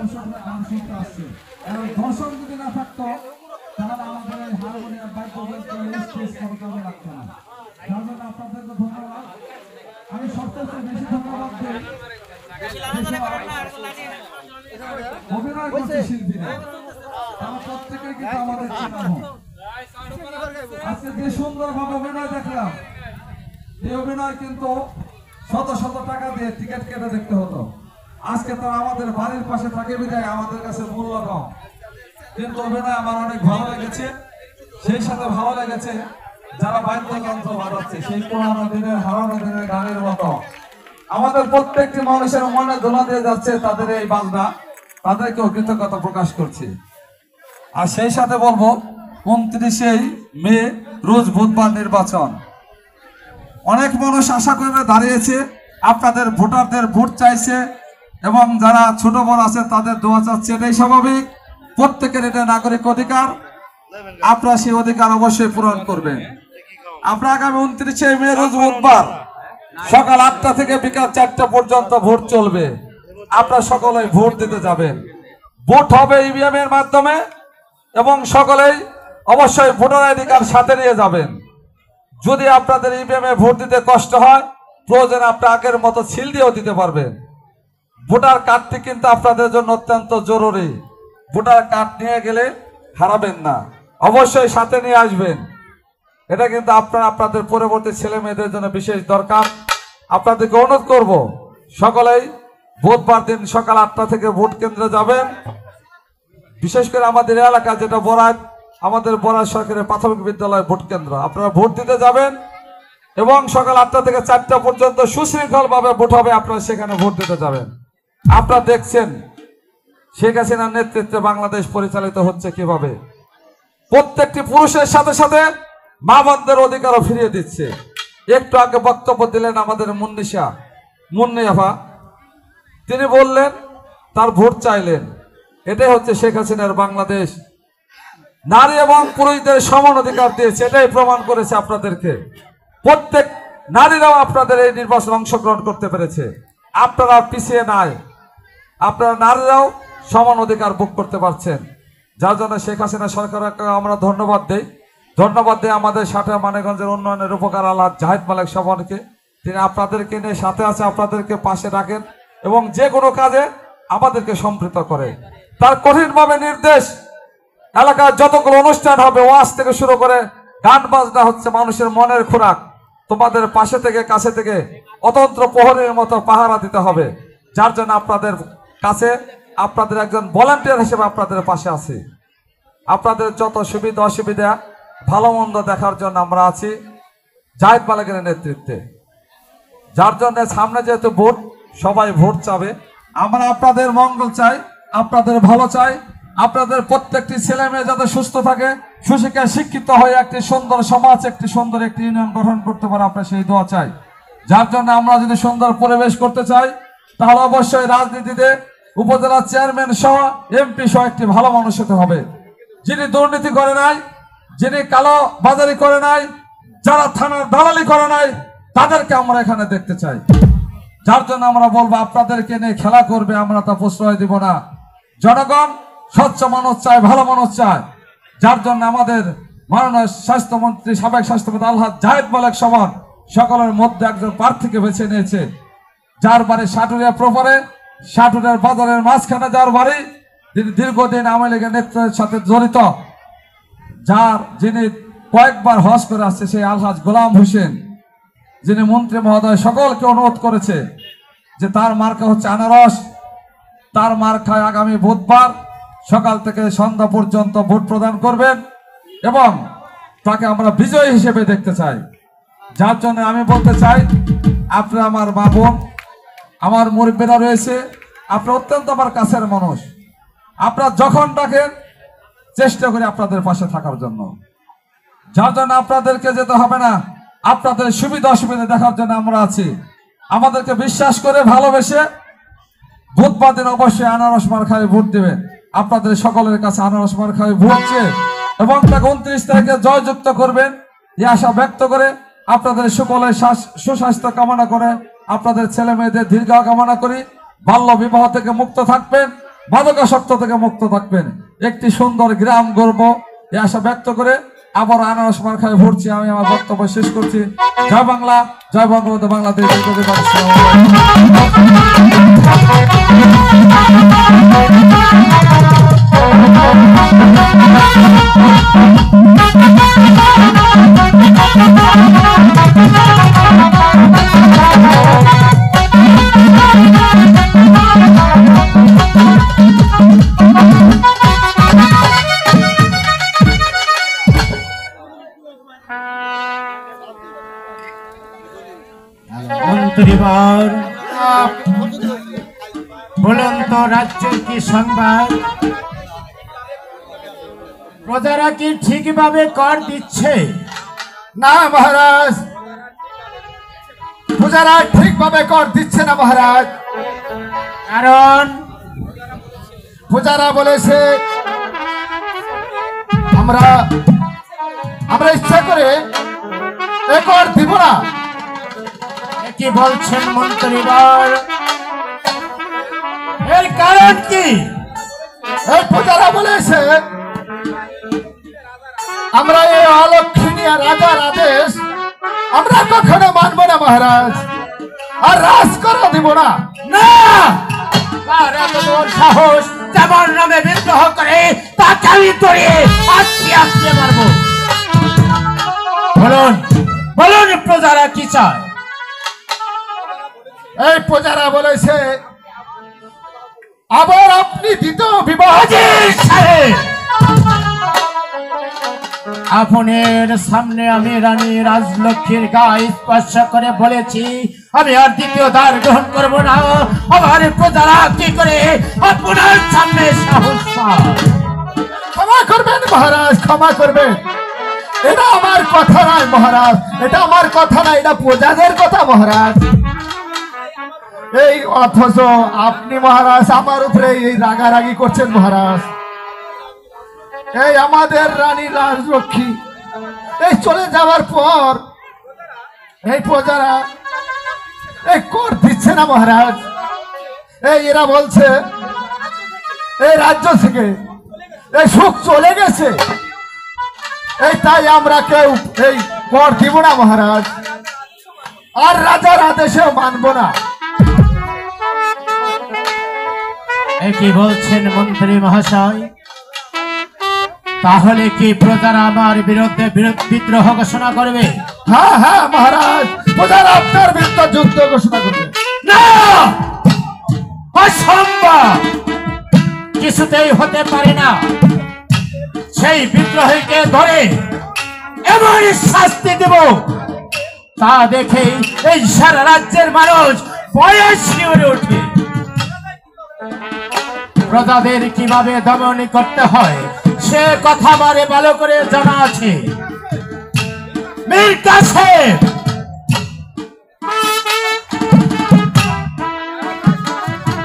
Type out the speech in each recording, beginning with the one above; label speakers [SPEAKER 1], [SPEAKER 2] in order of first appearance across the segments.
[SPEAKER 1] দর্শকরা গান শুনতে আসছে এবং দর্শক যদি না থাকতো তাহলে আমাদের এই হারমোনিয়াম বাদ্যযন্ত্র স্টেজ করতে লাগতো না। যার জন্য আপনাদেরকে ধন্যবাদ। আমি সবচেয়ে বেশি ধন্যবাদ দিই অভিনয় করছে শিল্পীরা, তারা প্রত্যেকে কিন্তু আমাদের চেনা। আজকে যে সুন্দরভাবে অভিনয় দেখলাম, এই অভিনয় কিন্তু শত শত টাকা দিয়ে টিকিট কেটে দেখতে হতো। আজকে তারা আমাদের বাড়ির পাশে থাকে বিধায় আমাদের কাছে মূল্য কম, কিন্তু অভিনয় আমার অনেক ভালো লেগেছে। সেই সাথে ভালো লেগেছে যারা বাদ্যযন্ত্র বাজাচ্ছে, সেই পুরানো দিনের হারানো দিনের গানের মতো আমাদের প্রত্যেকটি মানুষের মনে দোলা দিয়ে যাচ্ছে তাদের এই বাজনা, তাদেরকেও কৃতজ্ঞতা প্রকাশ করছি। আর সেই সাথে বলবো 29শে মে রোজ বুধবার নির্বাচন। অনেক মানুষ আশা করে দাঁড়িয়েছে, আপনাদের ভোটারদের ভোট চাইছে এবং যারা ছোট বড় আছে তাদের দোয়া চাচ্ছে, এটাই স্বাভাবিক। প্রত্যেকের এটা নাগরিক অধিকার, আপনারা সেই অধিকার অবশ্যই পূরণ করবেন। আপনারা আগামী 29শে মে রোজ বুধবার সকাল 8টা থেকে বিকাল 4টা পর্যন্ত ভোট চলবে। আপনারা সকলেই ভোট দিতে যাবেন। ভোট হবে ইভিএম এর মাধ্যমে এবং সকলেই অবশ্যই ভোটার আইডি কার্ড সাথে নিয়ে যাবেন। যদি আপনাদের ইভিএম এ ভোট দিতে কষ্ট হয়, প্রয়োজনে আপনি আগের মতো সিল দিয়েও দিতে পারবেন। ভোটার কার্ডটি কিন্তু আপনাদের জন্য অত্যন্ত জরুরি। ভোটার কার্ড নিয়ে গেলে হারাবেন না, অবশ্যই সাথে নিয়ে আসবেন। এটা কিন্তু আপনারা আপনাদের পরবর্তী ছেলে মেয়েদের জন্য বিশেষ দরকার। আপনাদেরকে অনুরোধ করব, সকলেই বুধবার দিন সকাল 8টা থেকে ভোট কেন্দ্রে যাবেন। বিশেষ করে আমাদের এলাকা যেটা বরাক, আমাদের বরাক সরকারি প্রাথমিক বিদ্যালয় ভোট কেন্দ্র, আপনারা ভোট দিতে যাবেন এবং সকাল 8টা থেকে 4টা পর্যন্ত সুশৃঙ্খল ভাবে ভোট হবে। আপনারা সেখানে ভোট দিতে যাবেন। আপনারা দেখছেন শেখ হাসিনার নেতৃত্বে বাংলাদেশ পরিচালিত হচ্ছে কিভাবে। প্রত্যেকটি পুরুষের সাথে সাথে মা বোনদের অধিকারও ফিরিয়ে দিচ্ছে। একটু আগে বক্তব্য দিলেন আমাদের মুন্নি আফা, তিনি বললেন তার ভোট চাইলেন। এটাই হচ্ছে শেখ হাসিনার বাংলাদেশ। নারী এবং পুরুষদের সমান অধিকার দিয়েছে, এটাই প্রমাণ করেছে আপনাদেরকে। প্রত্যেক নারীরাও আপনাদের এই নির্বাচনে অংশগ্রহণ করতে পেরেছে। আপনারা পিছিয়ে নাই, আপনারা নারীরাও সমান অধিকার ভোগ করতে পারছেন। যার জন্য শেখ হাসিনা সরকারকে আমরা ধন্যবাদ দেই। ধন্যবাদ দেই আমাদের সাঁথিয়া মানিকগঞ্জের উন্নয়নের উপকার আল্লাহ জাহিদ মালিক স্বপনকে। তিনি আপনাদেরকে নিয়ে সাথে আছে, আপনাদেরকে পাশে রাখেন এবং যে কোনো কাজে আমাদেরকে সম্পৃক্ত করে। তার কঠিনভাবে নির্দেশ, এলাকার যতগুলো অনুষ্ঠান হবে, ওয়াজ থেকে শুরু করে গান বাজনা হচ্ছে মানুষের মনের খোরাক। তোমাদের পাশে থেকে কাছে থেকে অতন্ত্র প্রহরীর মতো পাহারা দিতে হবে। যার জন্য আপনাদের কাছে আপনাদের একজন ভলান্টিয়ার হিসেবে আপনাদের পাশে আছি। আপনাদের যত সুবিধা অসুবিধা ভালো মন্দ দেখার জন্য আমরা আছি জাহিদ মালিকের নেতৃত্বে। যার জন্য সামনে যেহেতু ভোট, সবাই ভোট চাবে। আমরা আপনাদের মঙ্গল চাই, আপনাদের ভালো চাই। আপনাদের প্রত্যেকটি ছেলে মেয়ে যাতে সুস্থ থাকে, সুশিক্ষায় শিক্ষিত হয়ে একটি সুন্দর সমাজ, একটি সুন্দর একটি ইউনিয়ন গঠন করতে পারে, আমরা সেই দোয়া চাই। যার জন্য আমরা যদি সুন্দর পরিবেশ করতে চাই, তাহলে অবশ্যই রাজনীতিতে উপজেলা চেয়ারম্যান সহ এমপি সহ একটি ভালো মানুষ হতে হবে, যিনি দুর্নীতি করে নাই, যিনি কালো বাজারি করে নাই, যারা থানার দালালি করে নাই, তাদেরকে আমরা এখানে দেখতে চাই। যার জন্য আমরা বলবো, আপনাদেরকে নিয়ে খেলা করবে, আমরা তা প্রশ্রয় দিব না। জনগণ স্বচ্ছ মানুষ চায়, ভালো মানুষ চায়। যার জন্য আমাদের মাননীয় স্বাস্থ্যমন্ত্রী, সাবেক স্বাস্থ্যমন্ত্রী আলহাজ জাহিদ মালিক স্বপন সকলের মধ্যে একজন প্রার্থীকে বেছে নিয়েছে, যার বাড়ি সাটুরিয়া প্রপারে, সাটুরিয়ার বাজারের মাঝখানে যার বাড়ি, তিনি দীর্ঘদিন আওয়ামী লীগের নেতৃত্বের সাথে জড়িত, যিনি কয়েকবার হজ করে আসছে, সেই আলহাজ গোলাম হোসেন, যিনি মন্ত্রী মহোদয় সকলকে অনুরোধ করেছে যে তার মার্কা হচ্ছে আনারস। তার মার্কায় আগামী বুধবার সকাল থেকে সন্ধ্যা পর্যন্ত ভোট প্রদান করবেন এবং তাকে আমরা বিজয়ী হিসেবে দেখতে চাই। যার জন্য আমি বলতে চাই, আপনারা আমার মা বোন, আমার মুরব্বীরা রয়েছে, আপনারা অত্যন্ত আমার কাছের মানুষ। আপনারা যখন ডাকেন চেষ্টা করি আপনাদের পাশে থাকার জন্য। যার জন্য আপনাদেরকে যেতে হবে না, আপনাদের সুবিধা অসুবিধা দেখার জন্য আমরা আছি। আমাদেরকে বিশ্বাস করে ভালোবেসে বুধবার দিন অবশ্যই আনারস মার্কায় ভোট দেবেন। আপনাদের সকলের কাছে আনারস মার্কায় ভোট চেয়ে এবং তাকে 29 তারিখে জয়যুক্ত করবেন, এই আশা ব্যক্ত করে আপনাদের সকলের সুস্বাস্থ্য কামনা করে, আপনাদের ছেলে মেয়েদের দীর্ঘ কামনা করি। বাল্য বিবাহ থেকে মুক্ত থাকবেন, মাদকাসক্ত থেকে মুক্ত থাকবেন, একটি সুন্দর গ্রাম গড়ব এই আশা ব্যক্ত করে আবার আনারস মার খায় ভরছি। আমি আমার বক্তব্য শেষ করছি। জয় বাংলা, জয় বঙ্গবন্ধু, বাংলাদেশ।
[SPEAKER 2] মন্ত্রীবর, বলুন তো রাজ্যের কি সংবাদ? প্রজারা কি ঠিকভাবে কর দিচ্ছে?
[SPEAKER 3] না মহারাজ, প্রজারা ঠিকভাবে কর দিচ্ছে না মহারাজ।
[SPEAKER 2] কারণ
[SPEAKER 3] প্রজারা বলেছে আমরা ইচ্ছা করে এ কর দিব না।
[SPEAKER 2] কি বলছেন মন্ত্রীবর? এর কারণ কি?
[SPEAKER 3] এই প্রজারা বলেছে আমরা এই অলক্ষণীয় রাজার আদেশ আমরা কখনো মানব না মহারাজ, আর রাজ করা দিব না।
[SPEAKER 2] না, কার এত বড় সাহস যেমন নামে বিদ্রোহ করে তাকে আমি ধরিয়ে আজকে মারবো। বলুন বলুন, প্রজারা কি চায়?
[SPEAKER 3] এই প্রজারা বলেছে আবার আপনি দ্বিতীয় বিবাহ।
[SPEAKER 2] আপনার সামনে আমি রানী রাজলক্ষ্মীর গায়ে স্পর্শ করে বলেছি আমি আর দ্বিতীয় দ্বার গ্রহণ করব না। আমার প্রজারা কি করে আপনার সামনে সাহস পায়?
[SPEAKER 3] ক্ষমা করবেন মহারাজ, ক্ষমা করবেন। এটা আমার কথা নয় মহারাজ, এটা আমার কথা না, এটা প্রজাদের কথা মহারাজ। এই অথচ আপনি মহারাজ আমার উপরে এই রাগারাগি করছেন মহারাজ। এই আমাদের রানী রাজলক্ষ্মী এই চলে যাওয়ার পর এই প্রজারা এই কর দিচ্ছে না মহারাজ। এই এরা বলছে এই রাজ্য থেকে এই সুখ চলে গেছে, এই তাই আমরা কেউ এই কর দিব না মহারাজ, আর রাজার আদেশেও মানব না।
[SPEAKER 2] কি বলছেন মন্ত্রী মহাশয়? তাহলে কি প্রজারা আমার বিরুদ্ধে বিদ্রোহ ঘোষণা করবে?
[SPEAKER 3] হ্যাঁ হ্যাঁ মহারাজ, প্রজারা আপনার বিরুদ্ধে যুদ্ধ ঘোষণা করবে।
[SPEAKER 2] না, অসম্ভব, কিছুতেই হতে পারে না। সেই বিদ্রোহীকে ধরে এমন শাস্তি দেব তা দেখে এই সারা রাজ্যের মানুষ ভয়ে শিউরে ওঠে। প্রজাদের কিভাবে দমন করতে হয় সে কথা আমারে ভালো করে জানা আছে। মীর কাসেম,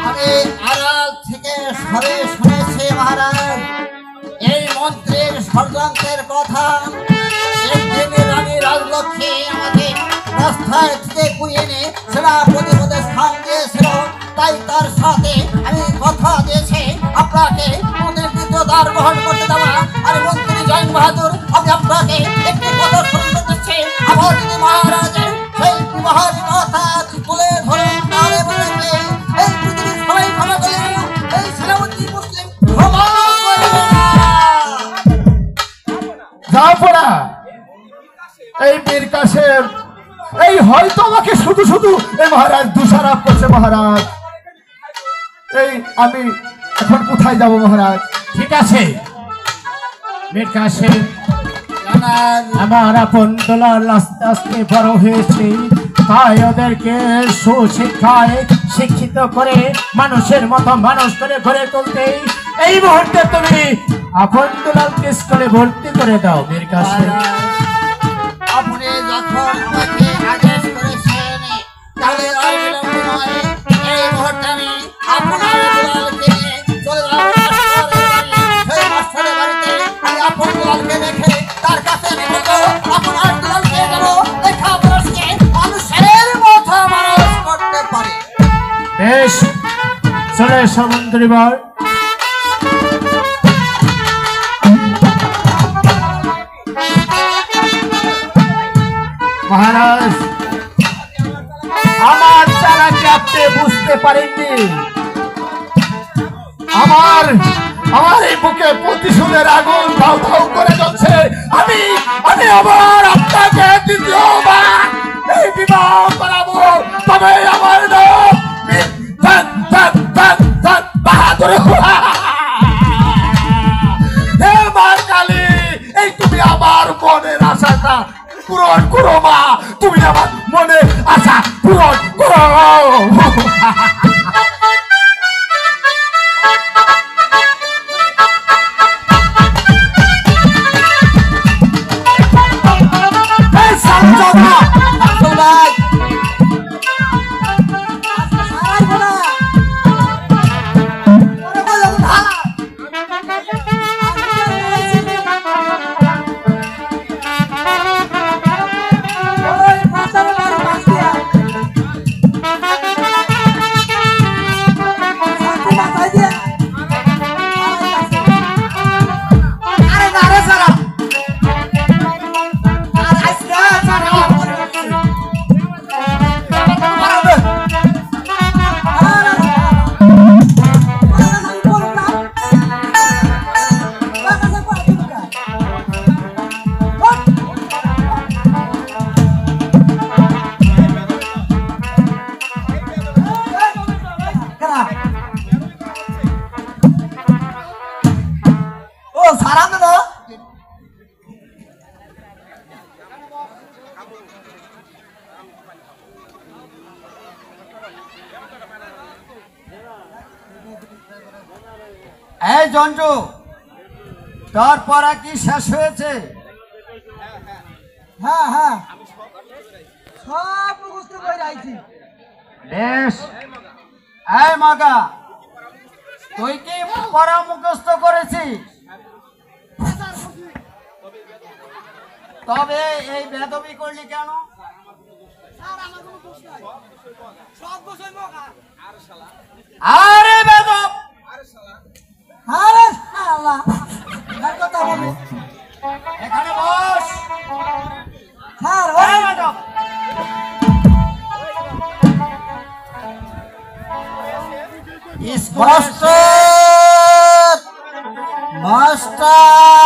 [SPEAKER 4] আমি আড়াল থেকে সবে শুনেছি মহারাজ এই মন্ত্রীর ষড়যন্ত্রের কথা। একদিন রানী রাজলক্ষ্মী আমাকে রাস্তায় থেকে কুড়িয়ে এনে সেনাপতিপদে স্থান দিয়েছিল, তাই তার সাথে আমি কথা দিয়েছি আপনাকে দ্বিতীয় দ্বার গ্রহণ করতে দেওয়া। আর মন্ত্রী জয়ন বাহাদুর, আমি আপনাকে একটি কথা শুনতে দিচ্ছি, আমার যদি মহারাজের সেই বিবাহের কথা তুলে ধরে তাহলে বলবে এই পৃথিবীর সবাই ক্ষমা করবে, এই সেনাপতি মুসলিম ক্ষমা করবে না।
[SPEAKER 3] যাও পড়া এই মীর কাসেম এই হয়তো আমাকে শুধু শুধু এই মহারাজ দোষারোপ করছে মহারাজ। এই আমি এখন কোথায় যাব মহারাজ?
[SPEAKER 2] ঠিক আছে মীর কাসেম, আমার আপন দোলাল আস্তে আস্তে বড় হয়েছে, তাই ওদেরকে সুশিক্ষায় শিক্ষিত করে মানুষের মতো মানুষ করে গড়ে তুলতে এই মুহূর্তে তুমি আপন দোলালকে স্কুলে ভর্তি করে দাও। মীর কাসেম,
[SPEAKER 4] আপনি যখন আমাকে আদেশ করেছেন তাহলে আর বিলম্ব নয়, এই মুহূর্তে আমি আপনার দুলালকে নিয়ে চলে যাব সেই মাস্টারের বাড়িতে। আমি আপনার দুলালকে দেখে তার কাছে নেবো, আপনার দুলালকে দেবো দেখা বসকে মানুষের মতো মানুষ করতে পারে।
[SPEAKER 2] বেশ, চলে এসো মন্ত্রীবর।
[SPEAKER 3] মহারাজ আমার চালাকি আপনি বুঝতে পারেননি। আমার এই বুকে প্রতিশোধের আগুন ধাউ ধাউ করে যাচ্ছে। আমি আবার আপনাকে দ্বিতীয়বার এই বিবাহ করাবো, তবে আমার নাম বাহাদুর। হে মা কালী, এই তুমি আমার মনের আশাটা পূরণ করো মা, তুমি আমার মনের আশা পূরণ করো। এই জন্টু, তোর পড়া কি শেষ হয়েছে?
[SPEAKER 5] হ্যাঁ হ্যাঁ সব মুখস্থ করে আইছি।
[SPEAKER 3] বেশ। এই মাগা, তুই কি পড়া মুখস্থ করেছিস? তবে এই বেদবি করলি কেন? আরে বেদব,
[SPEAKER 5] আরে শালা আর কথা বলো।
[SPEAKER 3] এখানে বস।
[SPEAKER 5] স্যার
[SPEAKER 3] এই বেদব,
[SPEAKER 4] মাস্টার মাস্টার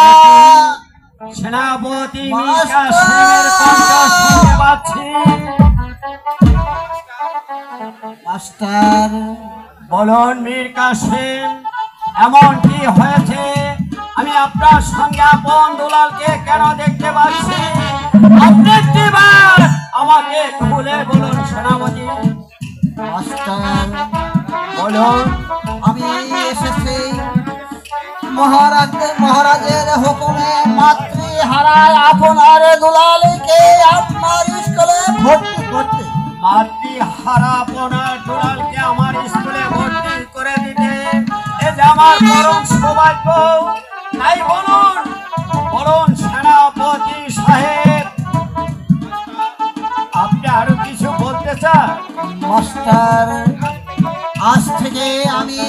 [SPEAKER 3] সেনাপতি মীর কাসেমের কণ্ঠ শুনতে পাচ্ছি।
[SPEAKER 4] মাস্টার
[SPEAKER 3] বলুন মীর কাসেম, এমন কি হয়েছে? আমি আপনার সঙ্গে আপন দুলালকে কেন দেখতে পাচ্ছি? আপনি একটিবার আমাকে খুলে বলুন সেনাপতি।
[SPEAKER 4] মাস্টার
[SPEAKER 3] বলুন।
[SPEAKER 4] আমি এসেছি মহারাজের হুকুমে মাতৃহারায় আপনার দুলালকে আপনার স্কুলে ভর্তি করতে।
[SPEAKER 3] মাতৃহারা আপনার দুলালকে আমার স্কুলে ভর্তি করে দিতে এ যে আমার পরম সৌভাগ্য। তাই বলুন, বলুন সেনাপতি সাহেব, আপনি আরো কিছু বলতে চান?
[SPEAKER 4] মাস্টার, আজ থেকে আমি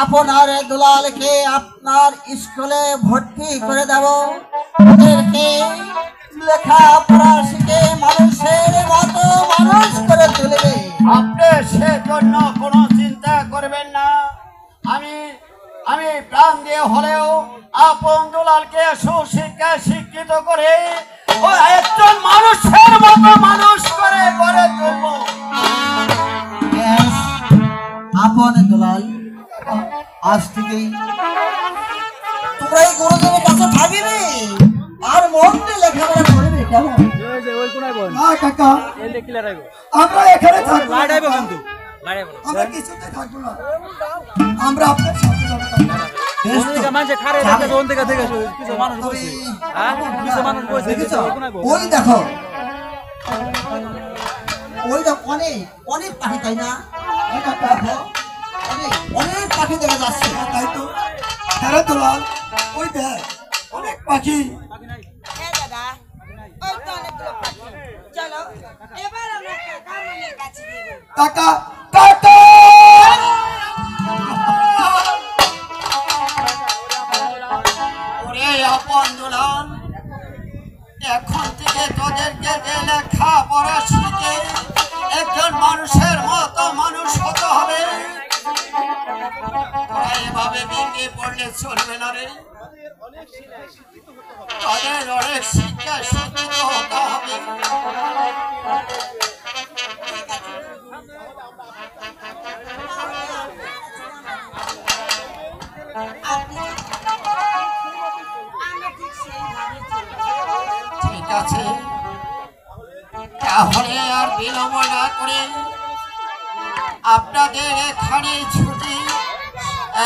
[SPEAKER 4] আপনার দুলালকে আপনার স্কুলে ভর্তি করে দেব। ওদেরকে লেখাপড়া শিখে মানুষের মতো মানুষ করে তুলবে।
[SPEAKER 3] আপনি সেজন্য কোনো চিন্তা করবেন না। আমি প্রাণ দিয়ে হলেও আপন দুলালকে সুশিক্ষায় শিক্ষিত করে ও একজন মানুষের মতো মানুষ করে গড়ে তুলব।
[SPEAKER 4] ব্যাস, আপন দুলাল আজ থেকেই তোমরা এই গুরুদেবের কাছে থাকবে আর মন দিয়ে লেখাপড়া করবে। কেমন?
[SPEAKER 5] না কাকা আমরা এখানে থাকবো না। আমরা কিছুতে থাকবো না, আমরা আপনার সাথে যাবো।
[SPEAKER 4] বেশ তো, দেখেছো? ওই দেখো, ওই দেখো, অনেক অনেক পাখি, তাই না? দেখো, অনেক পাখি দেখা যাচ্ছে।
[SPEAKER 5] তাই তো হ্যাঁ দুলাল, ওই দেখ অনেক পাখি।
[SPEAKER 6] দাদা ওই তো অনেকগুলো পাখি। চলো এবার আমরা কাকার কাছে যাবো।
[SPEAKER 5] কাকা কাকা
[SPEAKER 3] ওরে আপন দুলাল, এখন থেকে
[SPEAKER 4] আজকে তোদেরকে যে লেখাপড়া শিখে একজন মানুষের মতো মানুষ হতে হবে। তোরা এভাবে ভেঙে পড়লে চলবে না রে। তাদের অনেক শিক্ষা শিক্ষিত হতে হবে। ঠিক আছে, তাহলে আর বিলম্ব না করে আপনাদের এখানে ছুটি।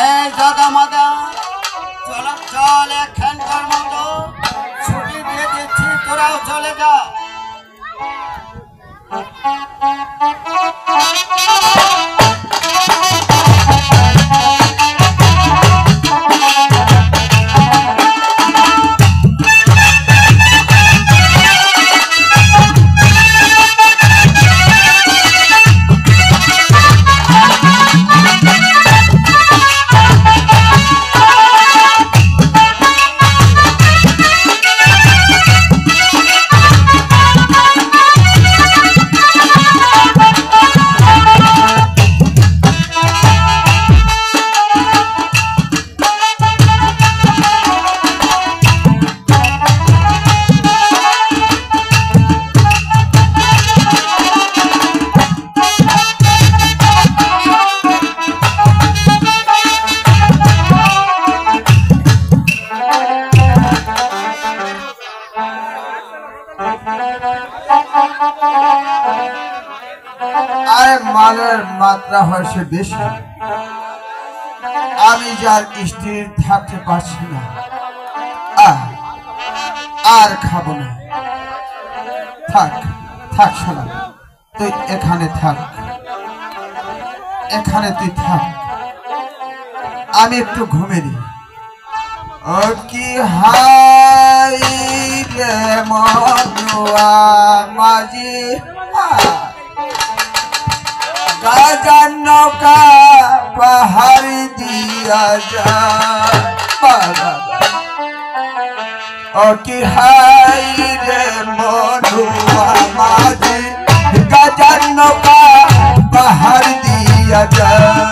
[SPEAKER 4] এই দাদা মাদা চল এখানকার মতো ছুটি দিয়ে দিচ্ছি, তোরাও চলে যা।
[SPEAKER 3] মালের মাত্রা হয়েছে বেশি, আমি যার স্থির থাকতে পারছি না, আর খাবো না। থাক থাক শোনা, তুই এখানে থাক, এখানে তুই থাক, আমি একটু ঘুমে নি। ও কি হাই রে মনুয়া মাঝি, গাজার নৌকা পাহাড়ি দিয়া যায়। ও কি হাই রে মনুয়া মাঝি, গাজার নৌকা পাহাড়ি দিয়া যায়।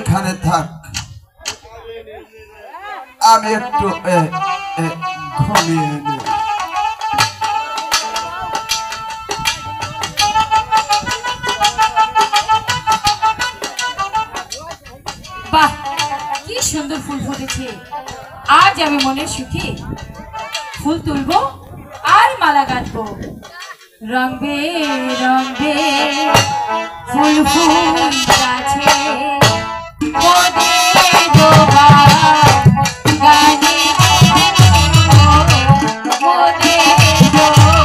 [SPEAKER 7] এখানে থাক, আমি একটু ঘুমিয়ে নিই।
[SPEAKER 8] বাহ, কি সুন্দর ফুল ফুটেছে। আজ আমি মনে সুখে ফুল তুলবো আর মালা গাঁথবো। রং বেরঙে ফুল ফুল গাছে মোদের ডোবা গানে মোদের ডোবা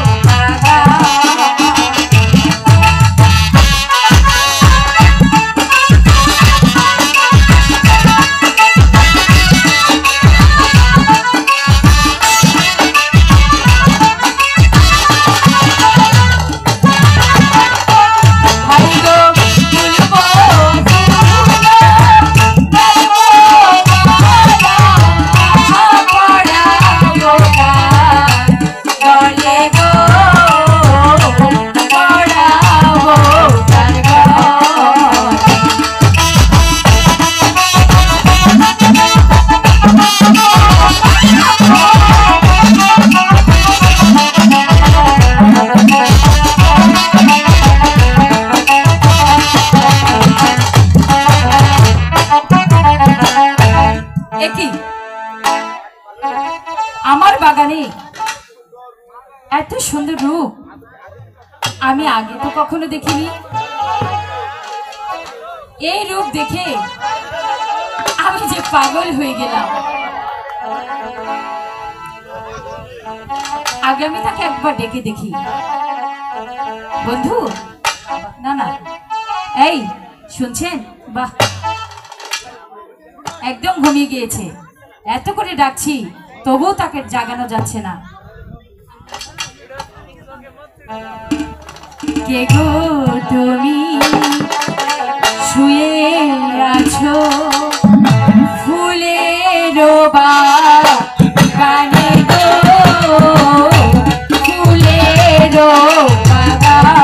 [SPEAKER 8] আমার বাগানে এত সুন্দর রূপ আমি আগে তো কখনো দেখিনি। এই রূপ দেখে আমি যে পাগল হয়ে গেলাম। আগে আমি তাকে একবার ডেকে দেখি। বন্ধু, না না, এই শুনছেন? বাহ, একদম ঘুমিয়ে গিয়েছে। এত করে ডাকছি তবুও তাকে জাগানো যাচ্ছে না। কে গো তুমি শুয়ে আছো ফুলের বাগানে গো, ফুলের বাগানে।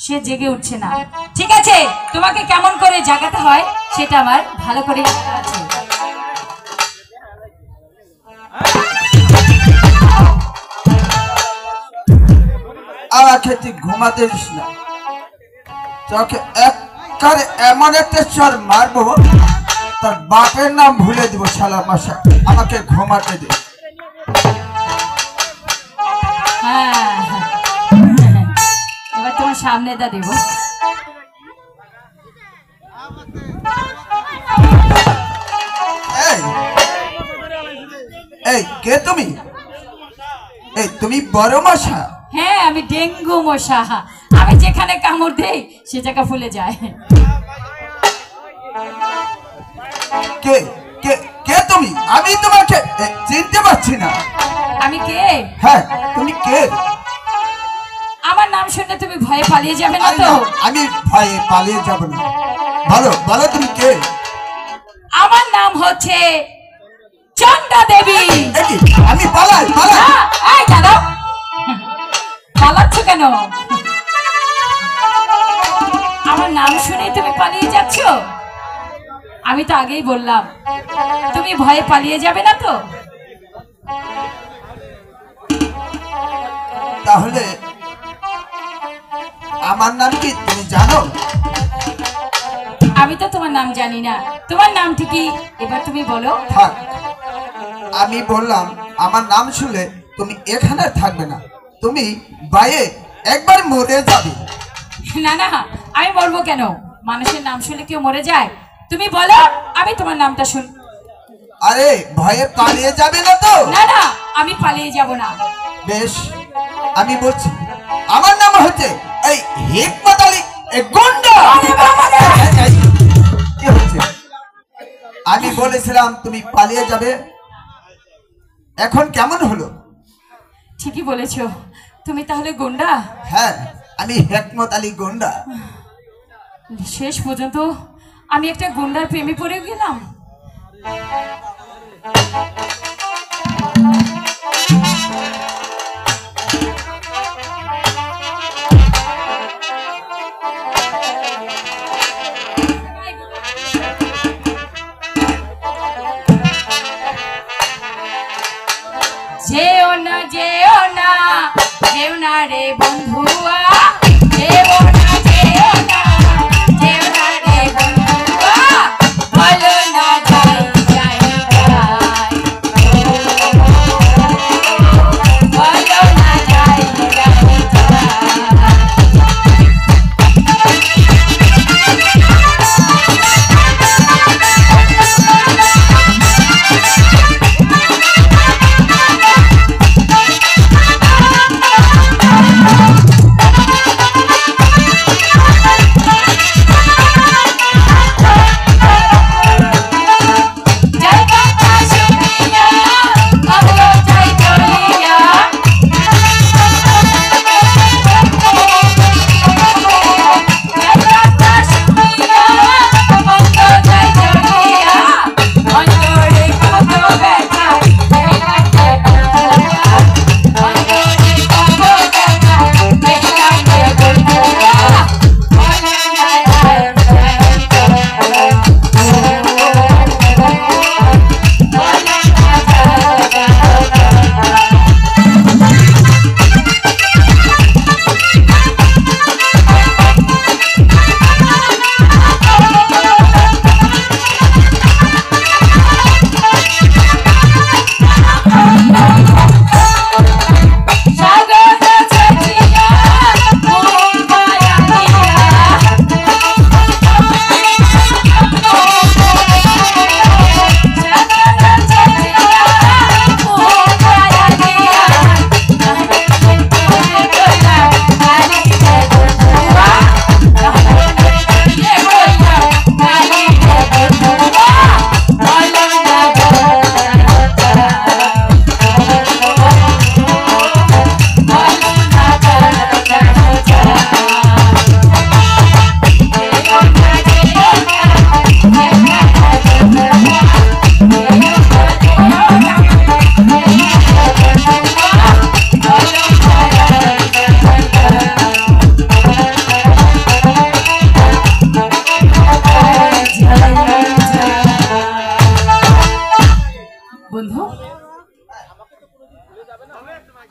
[SPEAKER 8] সে জেগে উঠছে না। ঠিক আছে, তোমাকে কেমন করে জাগাতে হয় সেটা আমার ভালো করে জানা আছে।
[SPEAKER 7] আমাকে তুই ঘুমাতে দিস না, তোকে একবারে এমন একটা চর মারবো তার বাপের নাম ভুলে দিব। শালা মশা, আমাকে ঘুমাতে দে।
[SPEAKER 8] হ্যাঁ, এবার তোমার সামনেটা দেব।
[SPEAKER 7] এই এই কে তুমি? এই তুমি বড় মশা?
[SPEAKER 8] হ্যাঁ, আমি ডেঙ্গু মশা। আমি যেখানে কামড় দেই সে জায়গা ফুলে যায়।
[SPEAKER 7] কে কে কে তুমি? আমি তোমাকে চিনতে পারছি না।
[SPEAKER 8] আমি কে?
[SPEAKER 7] হ্যাঁ, তুমি কে?
[SPEAKER 8] আমার নাম শুনলে তুমি ভয়ে পালিয়ে যাবে না
[SPEAKER 7] আরে
[SPEAKER 8] তো?
[SPEAKER 7] না, আমি ভয়ে পালিয়ে যাব না। বলো বলো তুমি কে?
[SPEAKER 8] আমার নাম হচ্ছে চন্ডা দেবী।
[SPEAKER 7] এই, আমি পালাই পালাই।
[SPEAKER 8] না, এই দাঁড়াও, পালাচ্ছ কেন? আমার নাম শুনে তুমি পালিয়ে যাচ্ছ? আমি তো আগেই বললাম তুমি ভয়ে পালিয়ে যাবে না তো?
[SPEAKER 7] তাহলে আমার নাম কি তুমি জানো?
[SPEAKER 8] আমি তো তোমার নাম জানি না। তোমার নামটি কি এবার তুমি বলো?
[SPEAKER 7] থাক, আমি বললাম আমার নাম শুনে তুমি এখানে থাকবে না, তুমি বাইরে একবার মরে যাবে।
[SPEAKER 8] না না, আমি বলবো কেন? মানুষের নাম শুনলে কেউ মরে যায়? তুমি বলো, আমি তোমার নামটা শুন।
[SPEAKER 7] আরে ভয়ে পালিয়ে যাবে না তো?
[SPEAKER 8] না না, আমি পালিয়ে যাব না।
[SPEAKER 7] বেশ, আমি বলছি আমার নাম হচ্ছে এই হিকমত আলী এই গুন্ডা। এই, কি হচ্ছে? আমি বলেছিলাম তুমি পালিয়ে যাবে, এখন কেমন হলো?
[SPEAKER 8] ঠিকই বলেছো, তুমি তাহলে গুন্ডা?
[SPEAKER 7] হ্যাঁ, আমি হিকমত আলী গুন্ডা।
[SPEAKER 8] শেষ পর্যন্ত আমি একটা গুন্ডার প্রেমে পড়ে গেলাম। যেও না যেও না, যেও না রে বন্ধুয়া, যেও না যেও না, যেও না রে বন্ধুয়া, বলো না যাই যাই যাই, বলো না যাই যাই যাই।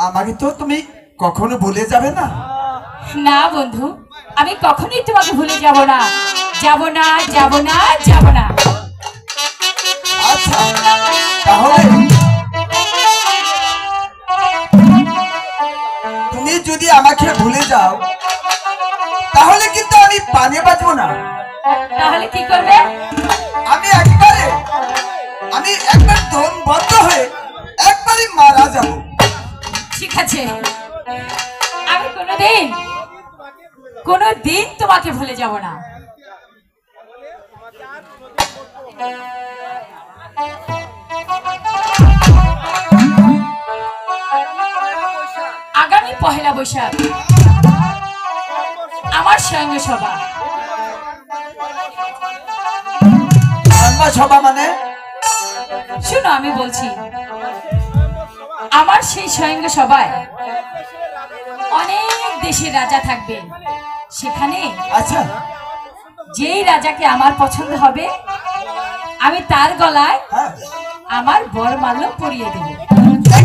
[SPEAKER 7] আমাকে তো তুমি কখনো ভুলে যাবে না।
[SPEAKER 8] না বন্ধু, আমি কখনোই তোমাকে ভুলে যাব না, যাব না, যাব না, যাব না।
[SPEAKER 7] আচ্ছা তাহলে তুমি যদি আমাকে ভুলে যাও তাহলে কিন্তু আমি পানে বাঁচবো না।
[SPEAKER 8] তাহলে কি করবে?
[SPEAKER 7] আমি একবার দম বন্ধ হয়ে একবারই মারা যাব।
[SPEAKER 8] ঠিক আছে, আমি কোনোদিন তোমাকে ভুলে যাব না। আগামী পহেলা বৈশাখ আমার সঙ্গে সভা।
[SPEAKER 7] সভা মানে?
[SPEAKER 8] শুনো, আমি বলছি, আমার সেই স্বয়ং সভায় অনেক দেশের রাজা থাকবে। সেখানে
[SPEAKER 7] আচ্ছা
[SPEAKER 8] যেই রাজাকে আমার পছন্দ হবে আমি তার গলায় আমার বরমাল্য পরিয়ে দেব।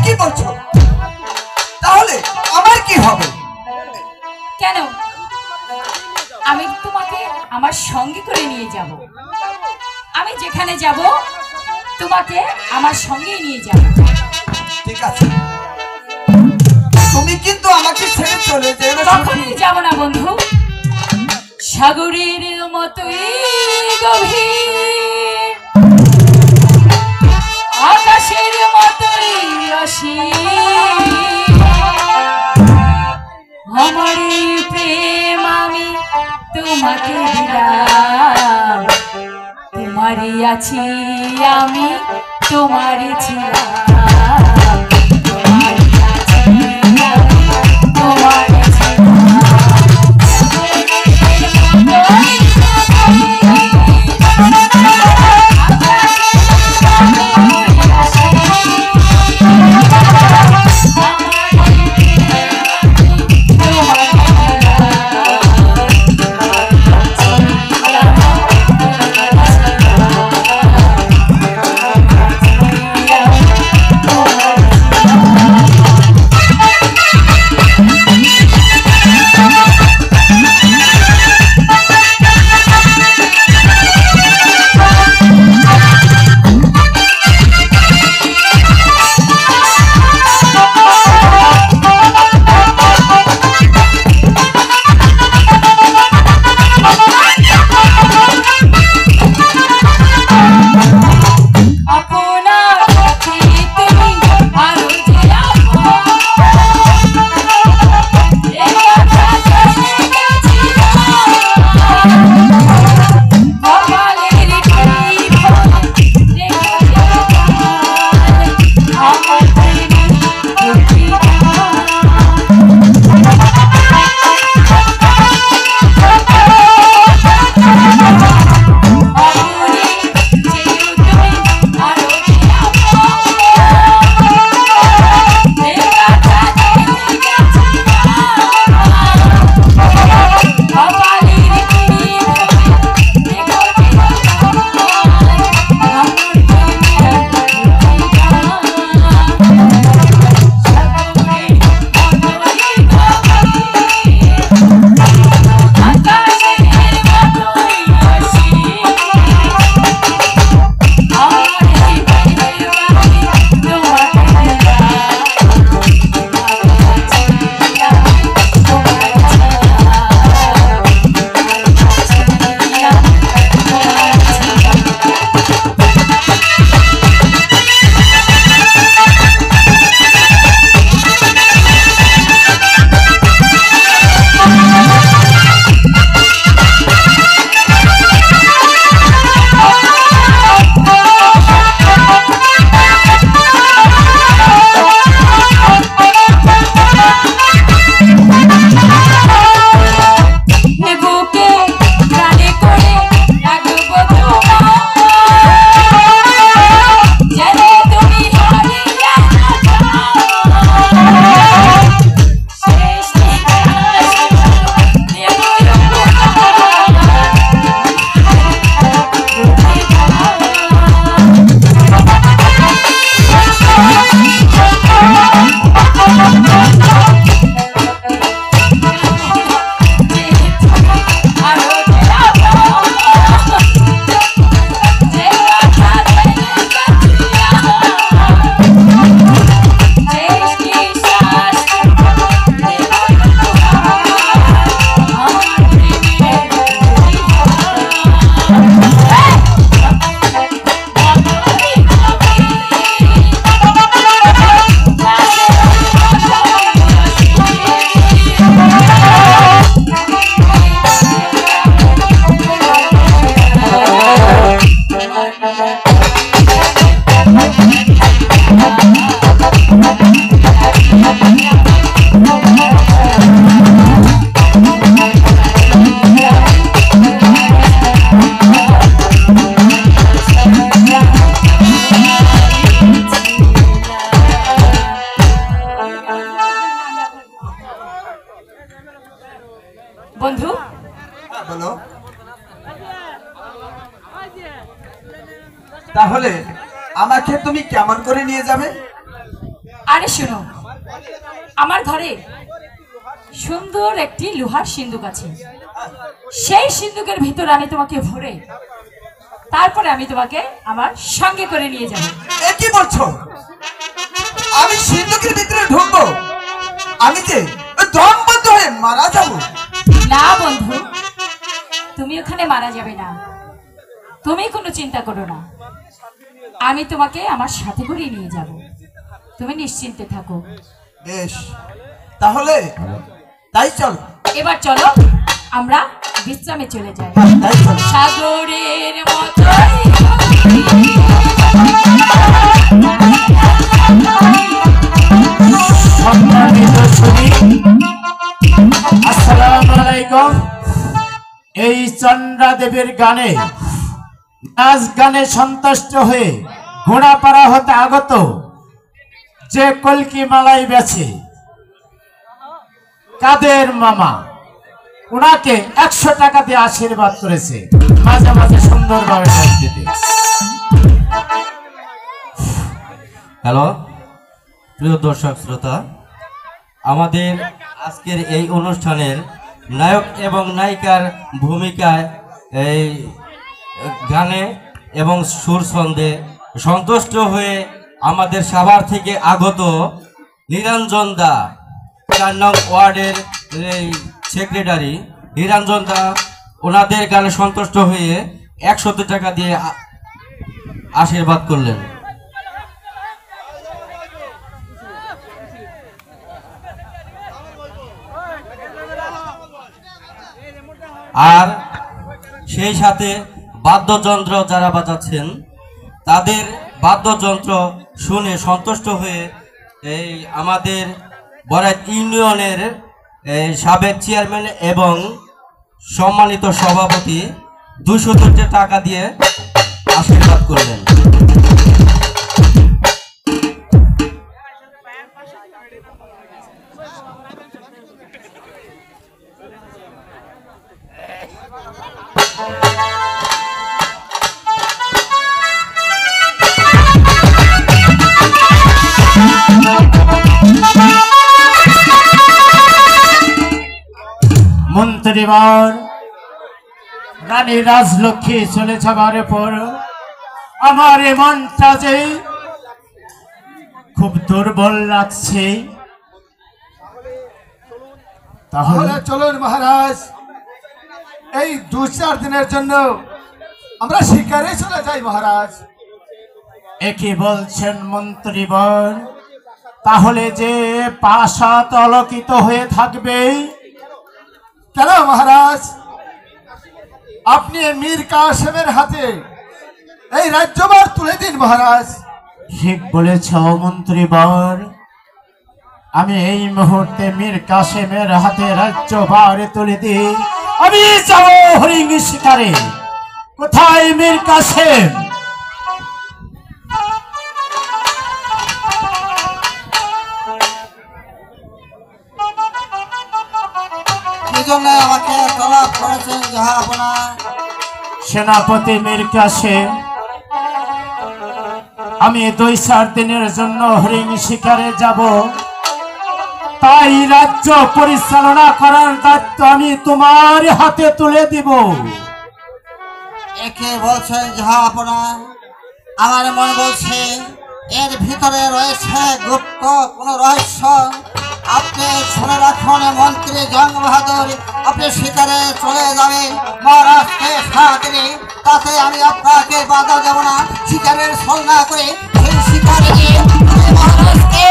[SPEAKER 7] কি বলছো? তাহলে আমার কি হবে?
[SPEAKER 8] কেন? আমি তোমাকে আমার সঙ্গে করে নিয়ে যাব। আমি যেখানে যাব তোমাকে আমার সঙ্গেই নিয়ে যাব।
[SPEAKER 7] ঠিক আছে, তুমি কিন্তু আমাকে ছেড়ে চলে যেও।
[SPEAKER 8] কখনোই যাব না বন্ধু। সাগরের মতোই গভীর, আকাশের মতোই অসীম, আমার এই প্রেম আমি তোমাকে দিলাম। তোমারই আছি আমি, তোমারই ছিলাম। তোমারই আছি আমি, তোমারই
[SPEAKER 7] তাহলে আমাকে তুমি কেমন করে নিয়ে যাবে?
[SPEAKER 8] আরে শোনো, আমার ঘরে সুন্দর একটি লোহার সিন্দুক আছে। সেই সিন্দুকের ভিতর আমি তোমাকে ভরে তারপরে আমি তোমাকে আমার সঙ্গে করে নিয়ে যাব।
[SPEAKER 7] এ কি বলছো? আমি সিন্ধুকের ভিতরে ঢুকবো? আমি যে দমবদ্ধ হয়ে মারা যাব।
[SPEAKER 8] না বন্ধু, তুমি ওখানে মারা যাবে না, তুমি কোনো চিন্তা করো না। আমি তোমাকে আমার সাথে করে নিয়ে যাব, তুমি নিশ্চিন্তে থাকো।
[SPEAKER 7] বেশ, তাহলে তাই চলো।
[SPEAKER 8] এবার চলো আমরা বিশ্রামে চলে যাই।
[SPEAKER 7] তাই চলো।
[SPEAKER 8] সাগরের মতো
[SPEAKER 2] সম্মানিত সুধী, আসসালামু আলাইকুম। এই চন্দ্রা দেবীর গানে নাচ গানে সন্তুষ্ট হয়ে ঘোড়াপাড়া হতে আগত যে কলকি মালাই বেছে কাদের মামা, ওনাকে 100 টাকা দিয়ে আশীর্বাদ করেছে, মাঝে মাঝে সুন্দরভাবে নাচ দিতে।
[SPEAKER 9] হ্যালো প্রিয় দর্শক শ্রোতা, আমাদের আজকের এই অনুষ্ঠানের নায়ক এবং নায়িকার ভূমিকায় এই গানে এবং সুর ছন্দে সন্তুষ্ট হয়ে আমাদের সাভার থেকে আগত নিরঞ্জন দা, 4 নং ওয়ার্ডের এই সেক্রেটারি নিরঞ্জন দা, ওনাদের গানে সন্তুষ্ট হয়ে 100 টাকা দিয়ে আশীর্বাদ করলেন। আর সেই সাথে বাদ্যযন্ত্র যারা বাজাচ্ছেন তাদের বাদ্যযন্ত্র শুনে সন্তুষ্ট হয়ে এই আমাদের বরাত ইউনিয়নের সাবেক চেয়ারম্যান এবং সম্মানিত সভাপতি 200 টাকা দিয়ে আশীর্বাদ করলেন।
[SPEAKER 2] মন্ত্রীবর রানী রাজলক্ষ্মী চলে যাবার পর আমার এই মনটা যে খুব দুর্বল লাগছে।
[SPEAKER 3] তাহলে চলুন মহারাজ, এই 2-4 দিনের জন্য আমরা শিকারে চলে যাই মহারাজ।
[SPEAKER 2] একই বলছেন মন্ত্রীবর? তাহলে যে প্রাসাদ আলোকিত হয়ে থাকবে
[SPEAKER 3] কেন মহারাজ? আপনি মীর কাসেমের হাতে এই রাজ্যভার তুলে দিন মহারাজ।
[SPEAKER 2] ঠিক বলেছ মন্ত্রীবর, আমি এই মুহূর্তে মীর কাসেমের হাতে রাজ্যভার তুলে দিই। আমি যাব হরিণ শিকারে। কোথায় মীর কাসেম?
[SPEAKER 4] কি জন্য আমাকে তলব করেছেন জাহাপনা?
[SPEAKER 2] সেনাপতি মীর কাসেম, আমি 2-4 দিনের জন্য হরিণ শিকারে যাব, তাই রাজ্য পরিচালনা করার দায়িত্ব আমি তোমার হাতে তুলে দিব।
[SPEAKER 4] একে বলছেন জাহাপনা? আমার মন বলছে এর ভিতরে রয়েছে গুপ্ত কোনো রহস্য। আপনি শুনে রাখুন মন্ত্রী জং বাহাদুর, আপনি শিকারে চলে যাবেন মহারাজকে সাথে নিয়ে, তাতে আমি আপনাকে বাধা দেব না। শিকারের ছল না করে সেই শিকারে নিয়ে মহারাজকে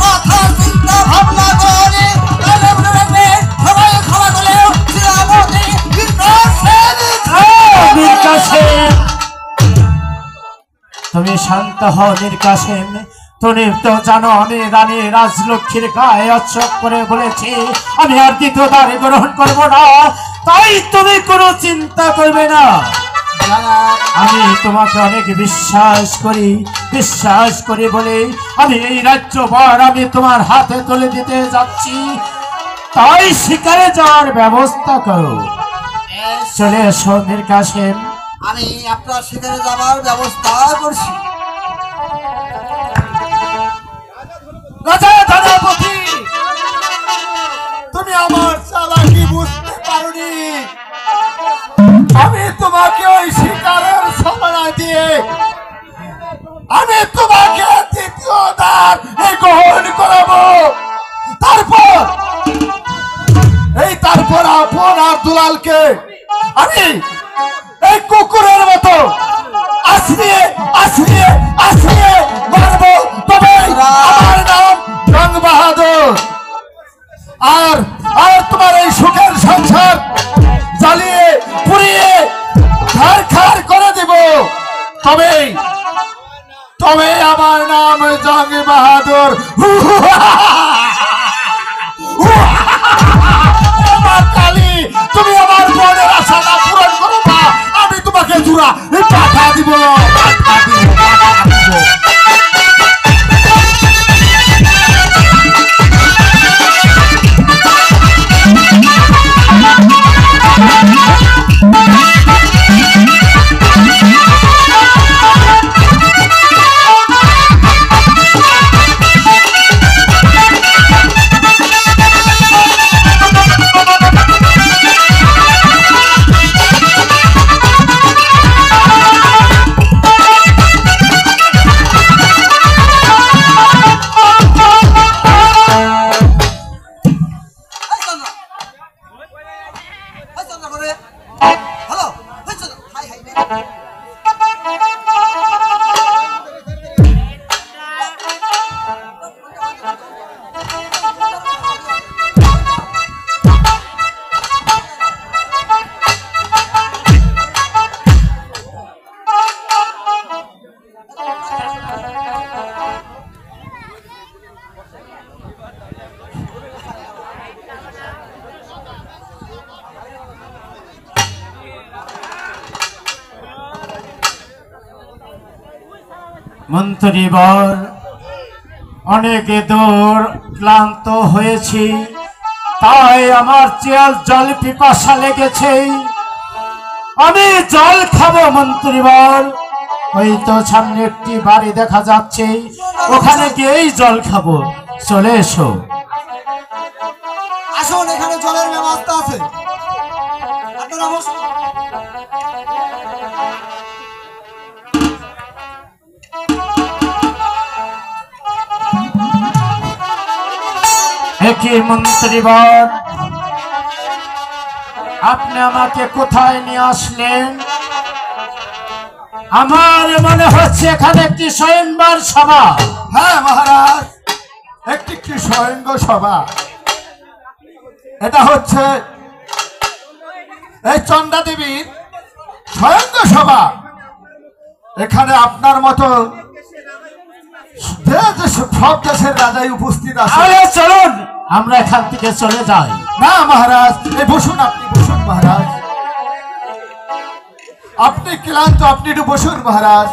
[SPEAKER 4] কথা চিন্তা ভাবনা করে সবাই ক্ষমা করলেও
[SPEAKER 2] মীর কাসেম, তুমি শান্ত হও মীর কাসেম। তুমি তো জানো আমি রানী রাজলক্ষ্মীর গায়ে অচ্ছক করে বলেছি আমি আর দ্বিতীয়বার গ্রহণ করব না, তাই তুমি কোনো চিন্তা করবে না। আমি তোমাকে অনেক বিশ্বাস করি বলে আমি এই রাজ্যভার আমি তোমার হাতে তুলে দিতে যাচ্ছি, তাই শিকারে যাওয়ার ব্যবস্থা করো। চলে এসো মীর কাসেম।
[SPEAKER 4] আমি আপনার সেখানে যাবার ব্যবস্থা করছি।
[SPEAKER 3] রাজা ধনপতি, তুমি আমার চালাকি বুঝতে পারোনি। আমি তোমাকে ওই শিকারের সময় দিয়ে আমি তোমাকে দ্বিতীয় দান গ্রহণ করাবো। তারপর আপন আর দুলালকে আমি এই কুকুরের মতো আসিয়ে আসিয়ে আসিয়ে মারবো। তবে আমার নাম জং বাহাদুর। আর আর তোমার এই সুখের সংসার জ্বালিয়ে পুড়িয়ে ছারখার করে দেব। তবে তবে আমার নাম জং বাহাদুর। কালী, তুমি আমার মনের আশাটা পূরণ করো না, আমি তোমাকে জুড়া পাঠা দিব। মন্ত্রীবর, অনেক দূর ক্লান্ত হয়েছি, তাই আমার জল পিপাসা লেগেছে। আমি জল খাবো মন্ত্রীবর। ওই তো সামনে একটি বাড়ি দেখা যাচ্ছে, ওখানে গিয়েই জল খাবো। চলে এসো।
[SPEAKER 4] আসুন, এখানে জলের ব্যবস্থা আছে, আপনারা বসুন।
[SPEAKER 2] একই মন্ত্রীবর, আপনি আমাকে কোথায় নিয়ে আসলেন? আমার মনে হচ্ছে এখানে একটি স্বয়ংবর সভা।
[SPEAKER 3] হ্যাঁ মহারাজ, একটি স্বয়ংব সভা। এটা হচ্ছে এই চন্ডা দেবীর স্বয়ংব সভা। এখানে আপনার মতো সব দেশের রাজাই উপস্থিত আছে।
[SPEAKER 2] চলুন আমরা এখান থেকে চলে যাই।
[SPEAKER 3] না মহারাজ, এই বসুন, আপনি বসুন মহারাজ। আপনি ক্লান্ত, আপনি একটু বসুন মহারাজ।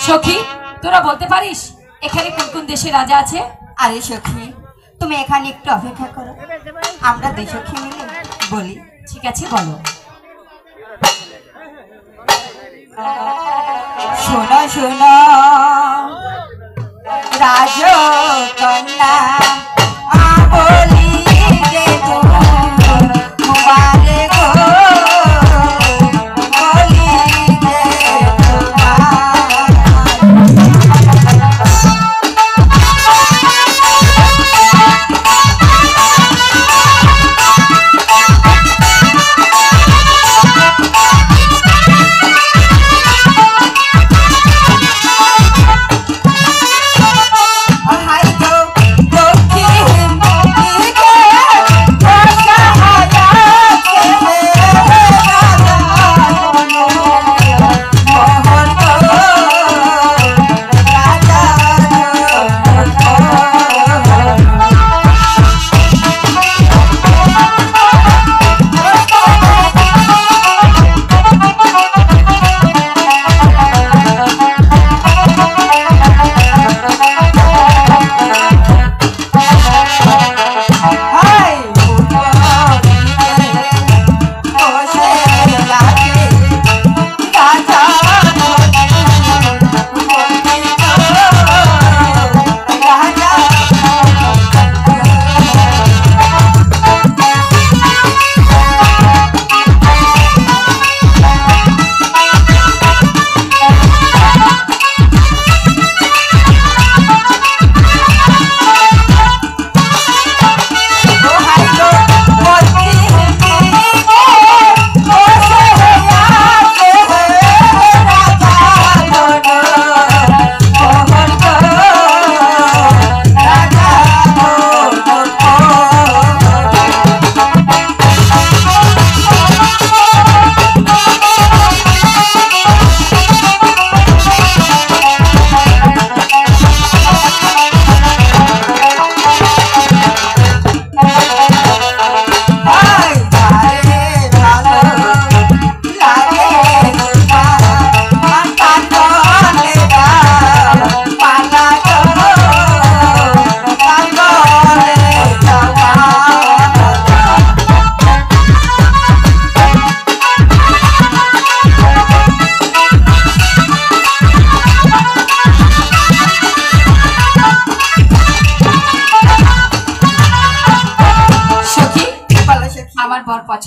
[SPEAKER 8] সখী, তোরা বলতে পারিস এখানে কোন কোন দেশের রাজা আছে?
[SPEAKER 6] আরে সখী, তুমি এখানে একটু অপেক্ষা করো, আমরা দুই সখী মিলে বলি।
[SPEAKER 8] ঠিক আছে, বলো।
[SPEAKER 6] শোনো শোনো রাজকন্যা, বলি যে তোমারে গো, বলি যে হাই গো দক্ষিণ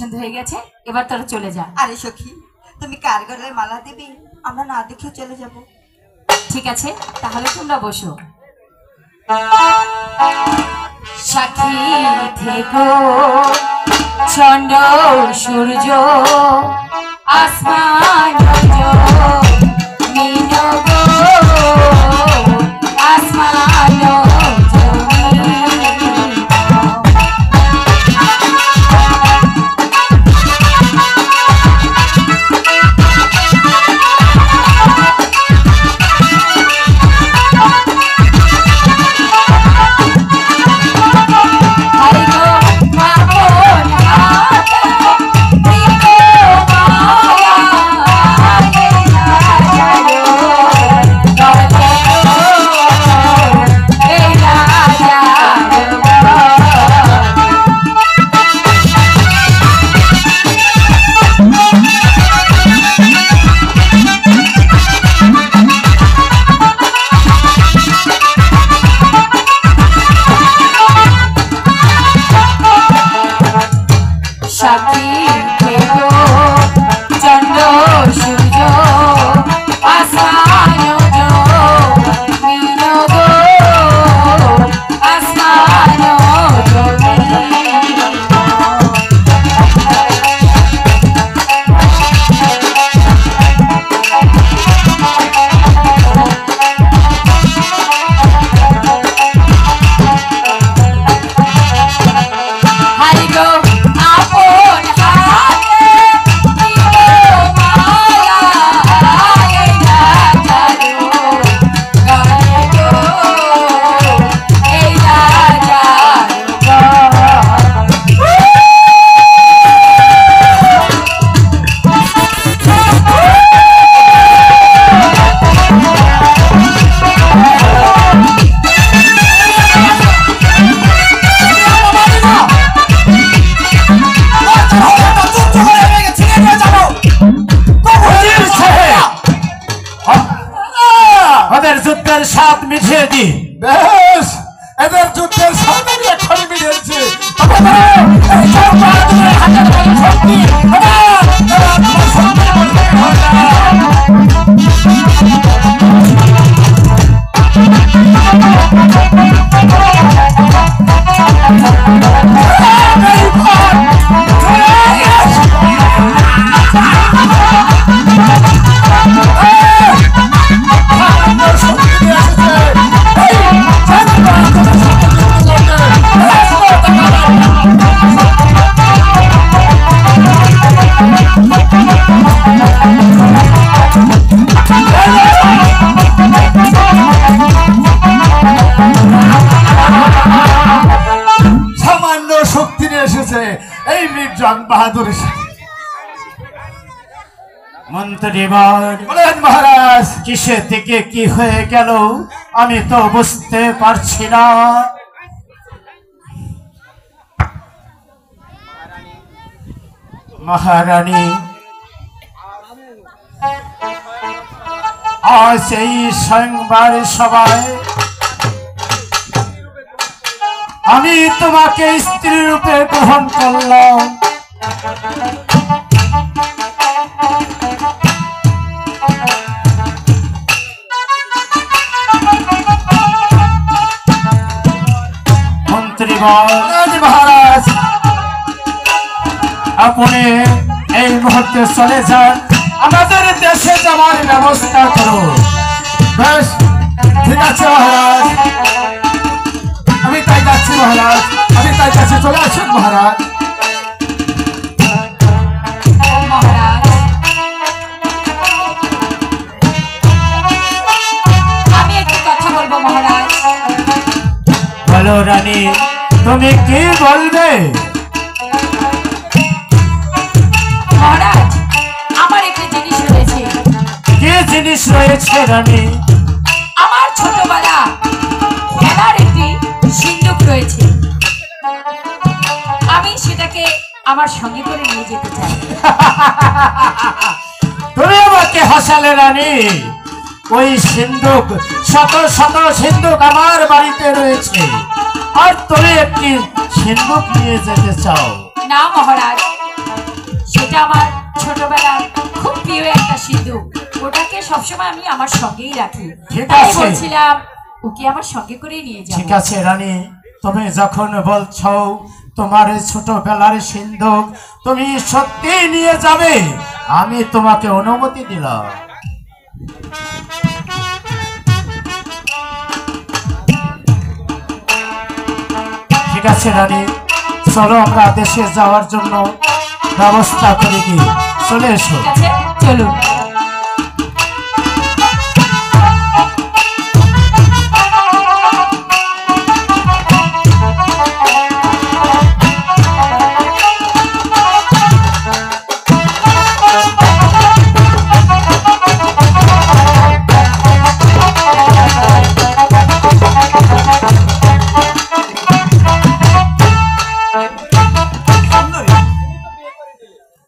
[SPEAKER 8] পছন্দ হয়ে গেছে, এবার তোরা চলে যা।
[SPEAKER 6] আরে সখী, তুমি কার গলায় মালা দিবি? আমরা না দেখে চলে যাব।
[SPEAKER 8] ঠিক আছে, তাহলে তোমরা বসো। সাক্ষী থেকো চন্দ্র সূর্য আসমান মিন গো আসমান
[SPEAKER 2] সাথ মিঠিয়ে দি।
[SPEAKER 3] বেশ, এদের যুদ্ধের সাথে এক্ষুনি মিলিয়েছি। সামান্য শক্তি নিয়ে এসেছে এই মির্জান বাহাদুর।
[SPEAKER 2] মন্ত্রী
[SPEAKER 3] বলেন মহারাজ।
[SPEAKER 2] কিসে থেকে কি হয়ে গেল আমি তো বুঝতে পারছি না। মহারানী, আজ এই সংবাদ সভায় আমি তোমাকে স্ত্রী রূপে গ্রহণ করলাম। মন্ত্রী
[SPEAKER 3] মহারাজ,
[SPEAKER 2] আপনি এই মুহূর্তে চলে যান, আমাদের দেশে যাওয়ার ব্যবস্থা করুন।
[SPEAKER 3] বেশ, ঠিক আছে মহারাজ, আমি তাই যাচ্ছি মহারাজ, আমি তাই কাছে চলে আসুন মহারাজ।
[SPEAKER 8] আমি একটু কথা বলবো মহারাজ।
[SPEAKER 2] বলো রানী, তুমি কি বলবে?
[SPEAKER 8] মহারাজ, আমার একটা জিনিস রয়েছে।
[SPEAKER 2] কি জিনিস রয়েছে রানী?
[SPEAKER 8] আমার ছোটবেলা খেলার একটি সিন্ধুক রয়েছে, আমি সেটাকে আমার সঙ্গে করে নিয়ে যেতে চাই।
[SPEAKER 2] তুমি আমাকে হাসালে রানী। ওই সিন্ধুক, শত শত সিন্ধুক আমার বাড়িতে রয়েছে, আর তুমি একটি সিন্ধুক নিয়ে যেতে চাও?
[SPEAKER 8] না মহারাজ, সেটা আমার ছোটবেলার খুব প্রিয় একটা সিন্ধুক। ওটাকে সবসময় আমি আমার সঙ্গেই রাখি।
[SPEAKER 2] ঠিক
[SPEAKER 8] তাই
[SPEAKER 2] আছে।
[SPEAKER 8] বলছিলাম ওকে আমার সঙ্গে করে নিয়ে যাবো।
[SPEAKER 2] ঠিক আছে রানী, তুমি যখন বলছো তোমার এই ছোটবেলার সিন্ধুক তুমি সত্যি নিয়ে যাবে, আমি তোমাকে অনুমতি দিলাম। ঠিক আছে রানী, চলো আমরা দেশে যাওয়ার জন্য ব্যবস্থা করে দিই। চলে এসো।
[SPEAKER 8] ঠিক আছে, চলুন।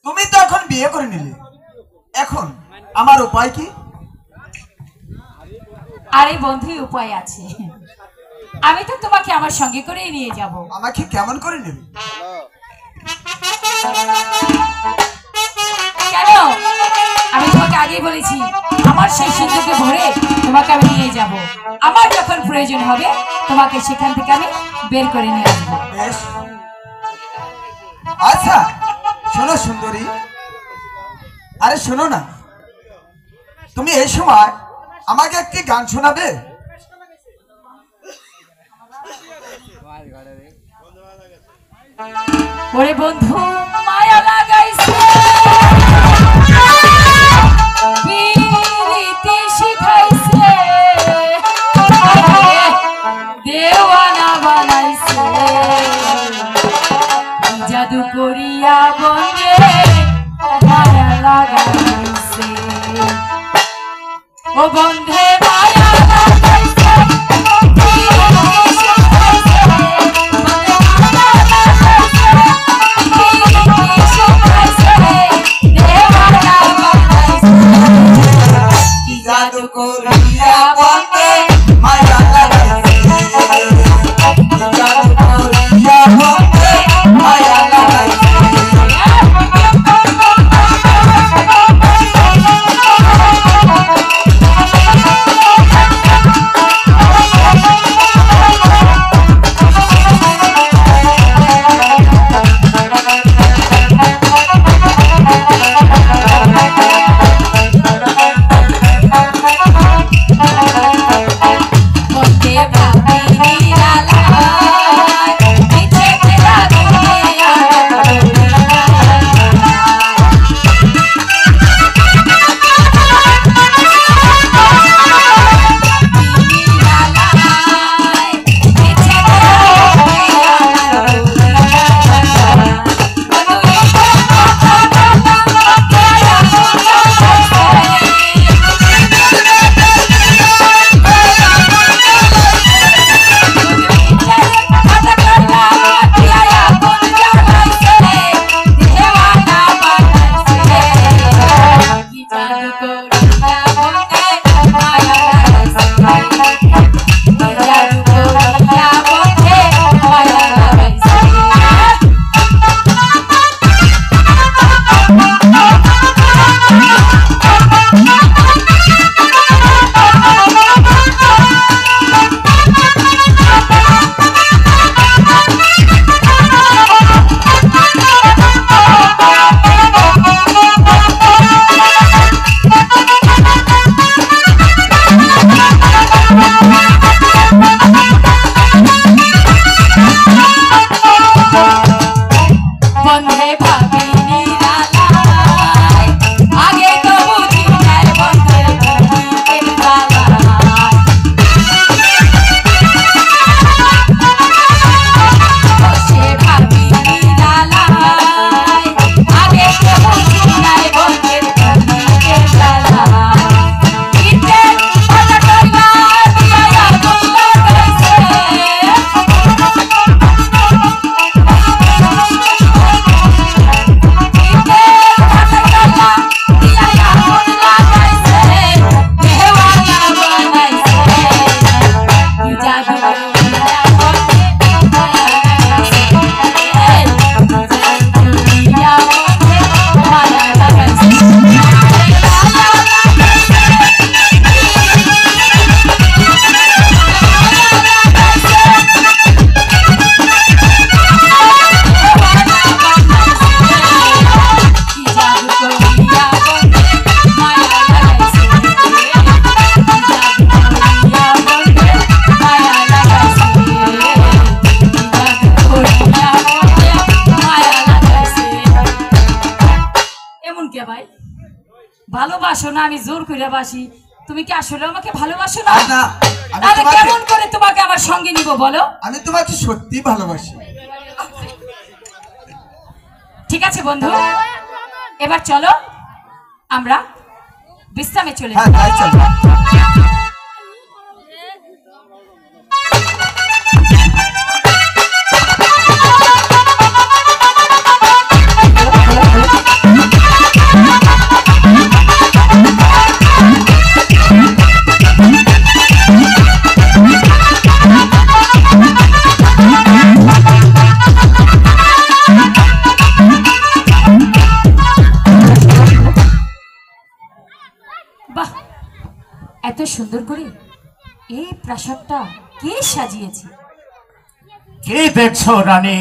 [SPEAKER 7] তুমি তো এখন বিয়ে করে নিলে, এখন আমার উপায় কি?
[SPEAKER 8] আরে বন্ধু, উপায় আছে। আমি তো তোমাকে আমার সঙ্গে করেই নিয়ে যাব।
[SPEAKER 7] আমাকে কেমন করে নেবে?
[SPEAKER 8] কেন? আমি তোমাকে আগেই বলেছি আমার সেই সিন্ধুকে ভরে তোমাকে আমি নিয়ে যাব। আমার যখন প্রয়োজন হবে তোমাকে সেখান থেকে আমি বের করে নিয়ে আসবো।
[SPEAKER 7] বেশ, আচ্ছা শোনো সুন্দরী, আরে শোনো না, তুমি এই সময় আমাকে একটি গান শোনাবে?
[SPEAKER 8] ওরে বন্ধু মায়া লাগাইছে, প্রীতি শিখাইছে, দেওয়ানা বানাইছে, জাদু করিয়া বন্ধে মায়া লাগাইছে। ও বন্ধে মায়া লাগাইছে, প্রীতি শিখাইছে,
[SPEAKER 7] জাদু করিয়া বন্ধে মায়া লাগাইছে, জাদু করিয়া বন্ধে মায়া লাগাইছে।
[SPEAKER 8] বাসো না, আমি জোর করে বাসি। তুমি কি আসলে আমাকে ভালোবাসো না?
[SPEAKER 7] না, আমি
[SPEAKER 8] তাহলে
[SPEAKER 7] তোমাকে-
[SPEAKER 8] কেমন করে তোমাকে আমার সঙ্গে নিব বলো?
[SPEAKER 7] আমি তোমাকে সত্যি ভালোবাসি।
[SPEAKER 8] ঠিক আছে বন্ধু, এবার চলো আমরা বিশ্রামে চলে
[SPEAKER 7] হ্যাঁ,
[SPEAKER 8] যাই।
[SPEAKER 7] তাই চলো।
[SPEAKER 8] বাহ, এত সুন্দর করে এই প্রাসাদটা কে সাজিয়েছে?
[SPEAKER 2] কি দেখছো রানী?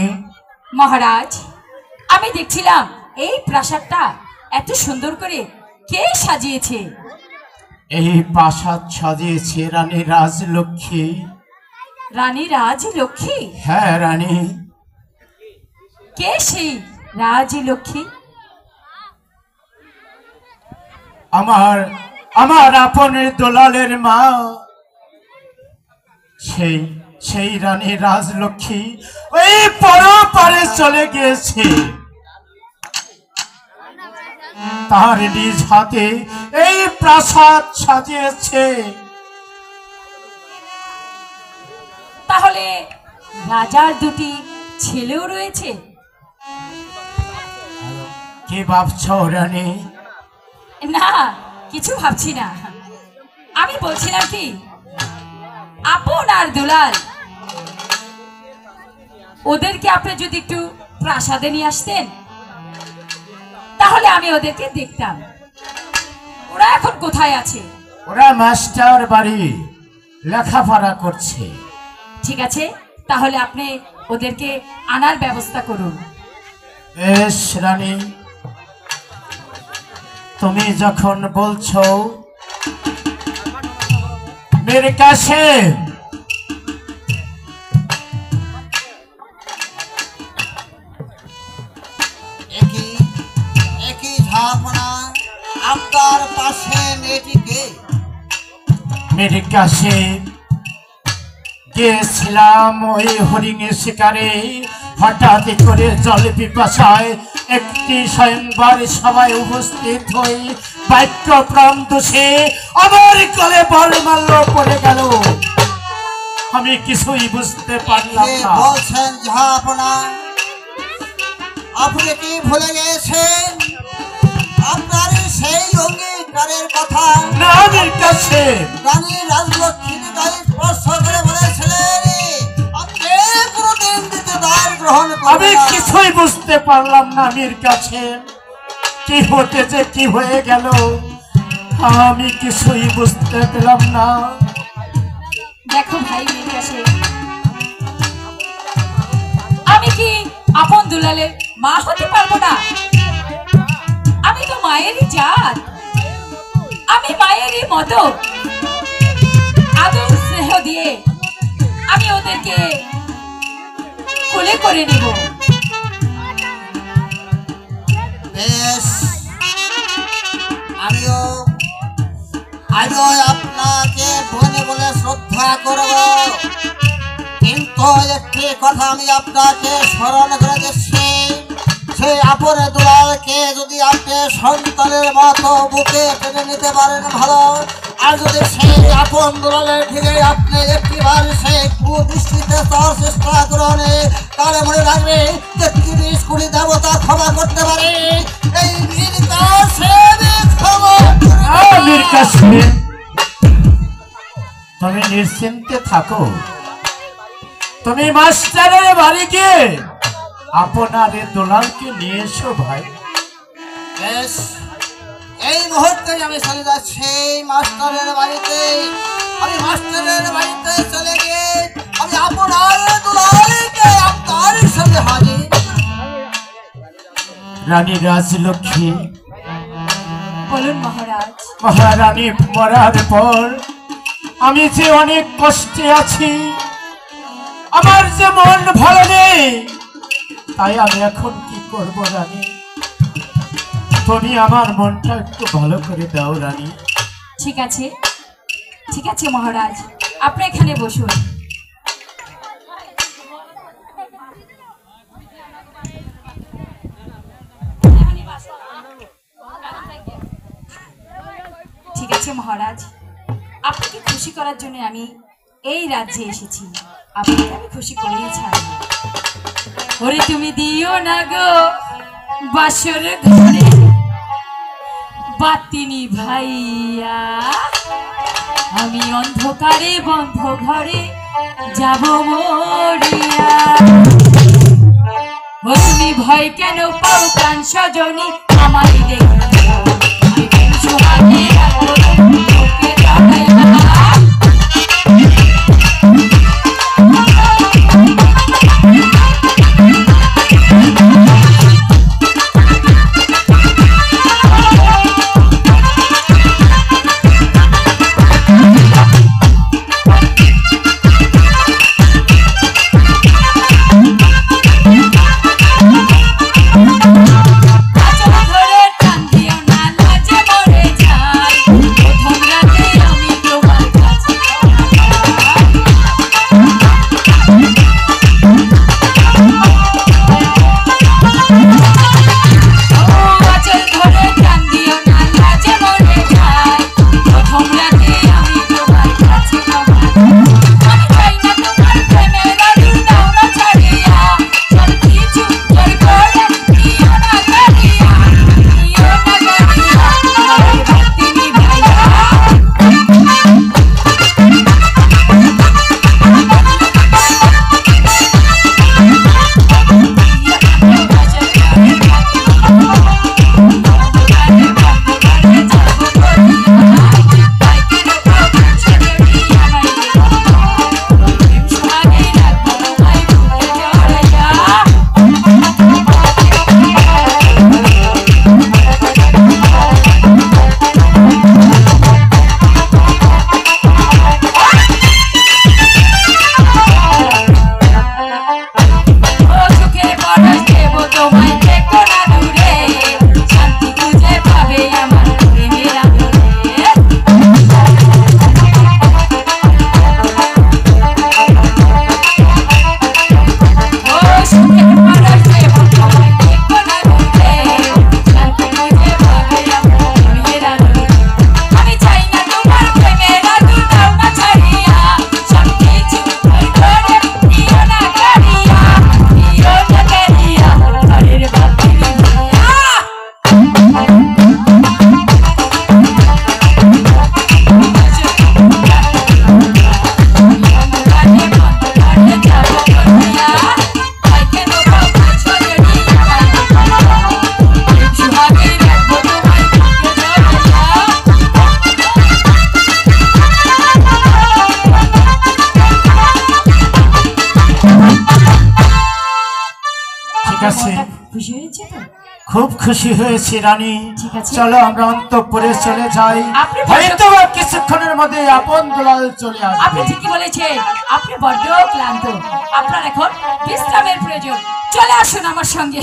[SPEAKER 8] মহারাজ, আমি দেখছিলাম এই প্রাসাদটা এত সুন্দর করে কে সাজিয়েছে?
[SPEAKER 2] এই প্রাসাদ সাজিয়েছে রানী রাজলক্ষ্মী।
[SPEAKER 8] রানী রাজলক্ষ্মী?
[SPEAKER 2] হ্যাঁ রানী।
[SPEAKER 8] কে সেই রাজলক্ষ্মী?
[SPEAKER 2] আমার আমার আপনের দোলালের মা, সেই সেই রানী রাজলক্ষ্মী ওই পরপারে চলে গিয়েছে। তার নিজ হাতে এই প্রাসাদ সাজিয়েছে।
[SPEAKER 8] তাহলে রাজার দুটি ছেলেও রয়েছে?
[SPEAKER 2] কি ভাবছো রানী?
[SPEAKER 8] না, কিছু ভাবছি না। আমি বলছিলাম কি, আপন আর দুলাল ওদেরকে আপনি যদি একটু প্রাসাদে নিয়ে আসতেন তাহলে আমি ওদেরকে দেখতাম। ওরা এখন কোথায় আছে?
[SPEAKER 2] ওরা মাস্টার বাড়ি লেখাপড়া করছে।
[SPEAKER 8] ঠিক আছে, তাহলে আপনি ওদেরকে আনার ব্যবস্থা করুন।
[SPEAKER 2] বেশ রানী, তুমি যখন বলছো মেরে কাছে
[SPEAKER 4] একই একই ঝাপনা আপনার পাশে মেয়েটিকে
[SPEAKER 2] মেরে কাছে গিয়েছিলাম ওই হরিণের শিকারে। হঠাৎ করে জল পিপাসায় একটি স্বয়ংবর সভায় উপস্থিত হয়ে বাক্য প্রাণ দোষে আমার গলে বলমাল্য পড়ে গেল। আমি কিছুই বুঝতে পারলাম
[SPEAKER 4] কে
[SPEAKER 2] না।
[SPEAKER 4] বলছেন ঝাপনা? আপনি কি ভুলে গেছেন আপনার সেই অঙ্গীকারের কথা?
[SPEAKER 2] না মেরে কাছে
[SPEAKER 4] রানী রাজলক্ষ্মীর গায়ে স্পর্শ করে বলেছিলেন আপনি কোনদিন দিতে দ্বার গ্রহণ
[SPEAKER 2] আমি
[SPEAKER 4] করবেন না।
[SPEAKER 2] কিছুই বুঝতে পারলাম না মেয়ের কাছে। কি হতে যে কি হয়ে গেল আমি কিছুই বুঝতে পেলাম না।
[SPEAKER 8] দেখো ভাই, মেয়ের কাছে আমি কি আপন দুলালের মা হতে পারবো না? আমি তো মায়েরই জাত, আমি মায়েরই মতো আদর স্নেহ দিয়ে আমি ওদেরকে কোলে করে নেব।
[SPEAKER 4] বেশ, আমিও আপনাকে বোনে বলে শ্রদ্ধা করব, কিন্তু একটি কথা আমি আপনাকে স্মরণ করে দিচ্ছি, সেই আপন দুলালকে যদি আপনি সন্তানের মতো বুকে টেনে নিতে পারেন ভালো, আর যদি সেই আপন দুলালের দিকে আপনি একটিবার সেই কুদৃষ্টিতে তার চেষ্টা করেন, তাহলে মনে রাখবে যে 30 কোটি দেবতা ক্ষমা করতে পারে। এই বীর কাছে ক্ষমা
[SPEAKER 2] মেয়ের কাছে তুমি নিশ্চিন্তে থাকো। তুমি মাস্টারের বাড়ি গিয়ে আপনার দোলালকে নিয়ে এসো ভাই।
[SPEAKER 4] বেশ, এই মুহূর্তে আমি চলে যাচ্ছি মাস্টারের বাড়িতে। আমি মাস্টারের বাড়িতে চলে গিয়ে আমি আপনার দুলালকে আপনার সাথে হাজির।
[SPEAKER 2] রানী রাজলক্ষ্মী,
[SPEAKER 8] বলুন মহারাজ।
[SPEAKER 2] মহারানী মরার পর আমি যে অনেক কষ্টে আছি, আমার যে মন ভালো নেই, তাই আমি এখন কি করব রানী? তুমি আমার মনটা একটু ভালো করে দাও রানী।
[SPEAKER 8] ঠিক আছে মহারাজ, আপনি এখানে বসুন। ঠিক আছে মহারাজ, আপনাকে খুশি করার জন্য আমি এই রাজ্যে এসেছি। আপনাকে আমি খুশি করেই ছাড়বো। ওরে তুমি দিও না গো বাসর ঘরে বাতিনি ভাইয়া, আমি অন্ধকারে বন্ধ ঘরে যাব মরিয়া। ও তুমি ভয় কেন পাও প্রাণ সজনী আমারই দেখে সোহাগে রাখো তোকে দাঁড়াইয়া।
[SPEAKER 2] খুব খুশি হয়েছি রানী।
[SPEAKER 8] ঠিক আছে।
[SPEAKER 2] চলো আমরা অন্তঃপুরে চলে যাই,
[SPEAKER 8] আপনি
[SPEAKER 2] হয়তো কিছুক্ষণের মধ্যে আপন দুলাল চলে আসবে।
[SPEAKER 8] আপনি ঠিকই বলেছেন, আপনি বড্ড ক্লান্ত, আপনার এখন বিশ্রামের প্রয়োজন। চলে আসুন আমার সঙ্গে।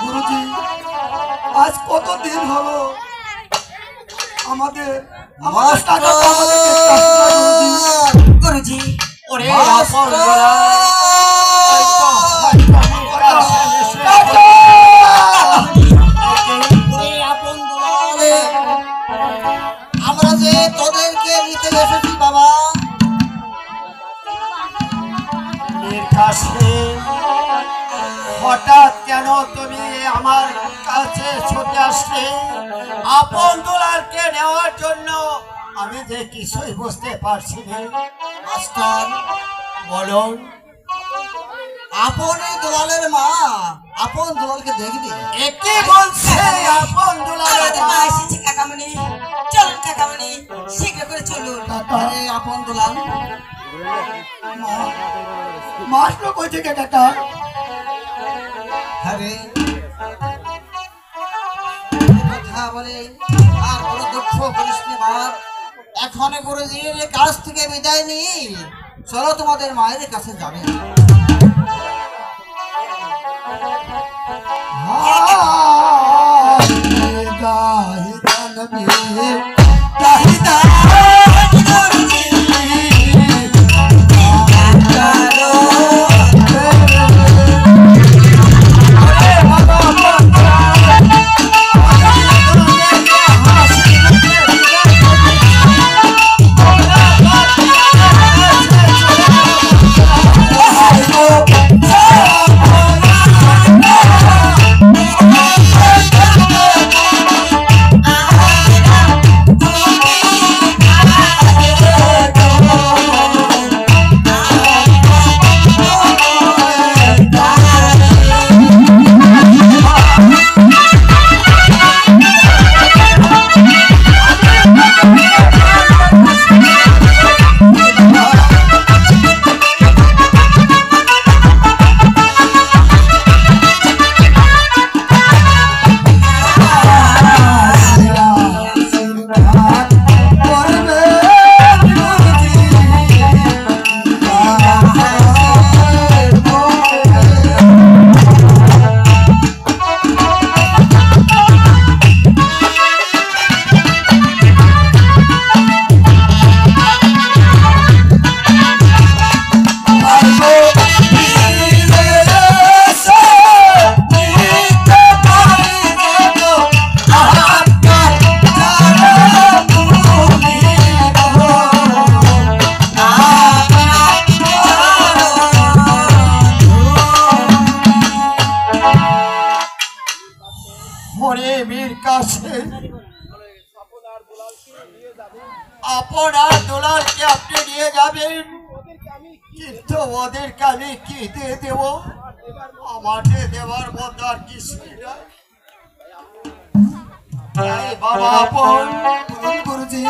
[SPEAKER 5] গুরুজি, আজ কত দিন হলো আমাদের টাকা
[SPEAKER 4] গুরুজি ওরে আমরা যে তোদেরকে নিতে এসেছি বাবা।
[SPEAKER 3] হঠাৎ কেন তুমি আমার কাছে ছুটে আসলে আপন দুলালকে নেওয়ার জন্য? আমি যে কিছুই বুঝতে পারছি না।
[SPEAKER 4] মাস্টার
[SPEAKER 3] বলুন।
[SPEAKER 4] আপনি দুলালের মা আপন দুলালকে দেখবি?
[SPEAKER 3] একে বলছে আপন দুলাল।
[SPEAKER 6] আমাদের মা এসেছে কাকামণি, চলুন কাকামণি, শীঘ্র করে চলুন।
[SPEAKER 4] আরে আপন দুলাল,
[SPEAKER 5] মাসলো কইছে কে কাকা?
[SPEAKER 4] আরে কথা বলে আর বড় দুঃখ করিস নি বাপ। এখন গুরুজির কাছ থেকে বিদায় নিয়ে চলো তোমাদের মায়ের কাছে যাবে।
[SPEAKER 3] আপনার দুলালকে আপনি নিয়ে যাবেন, কিন্তু ওদেরকে আমি কি দিয়ে দেব? আমাকে দেওয়ার মতো আর কিছুই না। বাবা আপন
[SPEAKER 5] গুরুজি,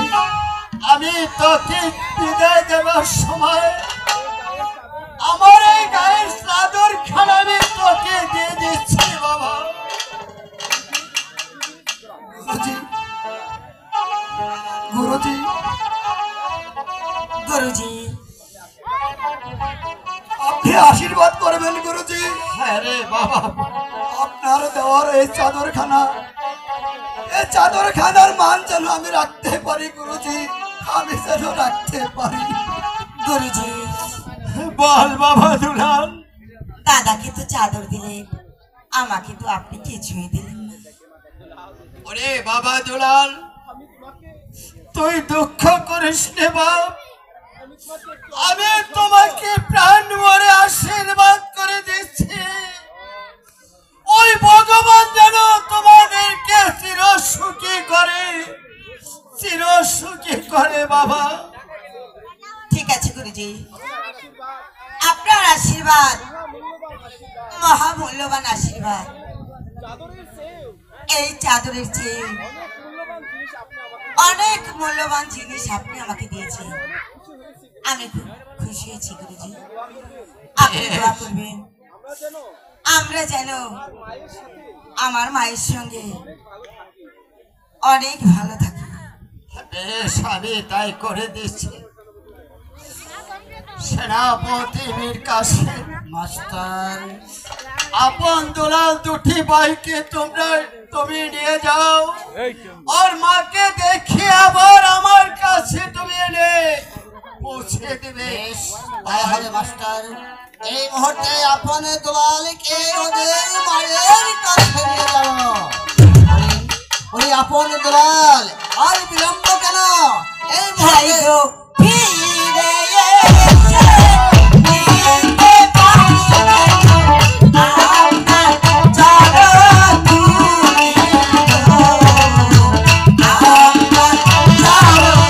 [SPEAKER 3] আমি তোকে বিদায় দেওয়ার সময় আমার এই গায়ের চাদর খানা আমি তোকে দিয়ে দিচ্ছি বাবা।
[SPEAKER 5] গুরুজি, গুরুজি,
[SPEAKER 6] গুরুজি,
[SPEAKER 5] আপনি আশীর্বাদ করবেন গুরুজি।
[SPEAKER 3] হ্যাঁ রে বাবা,
[SPEAKER 5] আপনার দেওয়ার এই চাদরখানা, এই চাদরখানার মান যেন আমি রাখতে পারি গুরুজি, আমি যেন রাখতে পারি।
[SPEAKER 6] গুরুজি,
[SPEAKER 3] বল বাবা দুলাল।
[SPEAKER 6] দাদাকে তো চাদর দিলেন, আমাকে তো আপনি কিছুই দিলেন না।
[SPEAKER 3] ওরে বাবা দুলাল, তুই দুঃখ করিস নে বাপ, আমি তোমাকে প্রাণ ভরে আশীর্বাদ করে দিচ্ছি। ওই ভগবান যেন তোমাদেরকে চির সুখী করে, চির সুখী করে বাবা।
[SPEAKER 6] ঠিক আছে গুরুজি, আপনার আশীর্বাদ মহামূল্যবান আশীর্বাদ। এই চাদরের চেয়ে অনেক মূল্যবান জিনিস আপনি আমাকে দিয়েছেন, আমি খুব খুশি হয়েছি গুরুজি। আপনি দোয়া করবেন আমরা যেন আমার মায়ের সঙ্গে অনেক ভালো থাকি।
[SPEAKER 3] বেশ, আমি তাই করে দিচ্ছি। সেনাপতি মীর কাসেম
[SPEAKER 4] মাস্টার,
[SPEAKER 3] আপন দুলাল দুটি ভাইকে তুমি নিয়ে যাও, আর মাকে দেখে আবার আমার কাছে তুমি এনে পৌঁছে দেবে।
[SPEAKER 4] তাই হবে মাস্টার। এই মুহূর্তে আপন দুলালকে ওদের মায়ের কাছে নিয়ে যাও। ওই আপন দুলাল, আর বিলম্ব কেন? এই
[SPEAKER 6] হাই
[SPEAKER 4] মুহূর্তে
[SPEAKER 6] গো ফিরে এসে নিতে পারি আপনার চরণ ধুলি গো, আপনার চরণ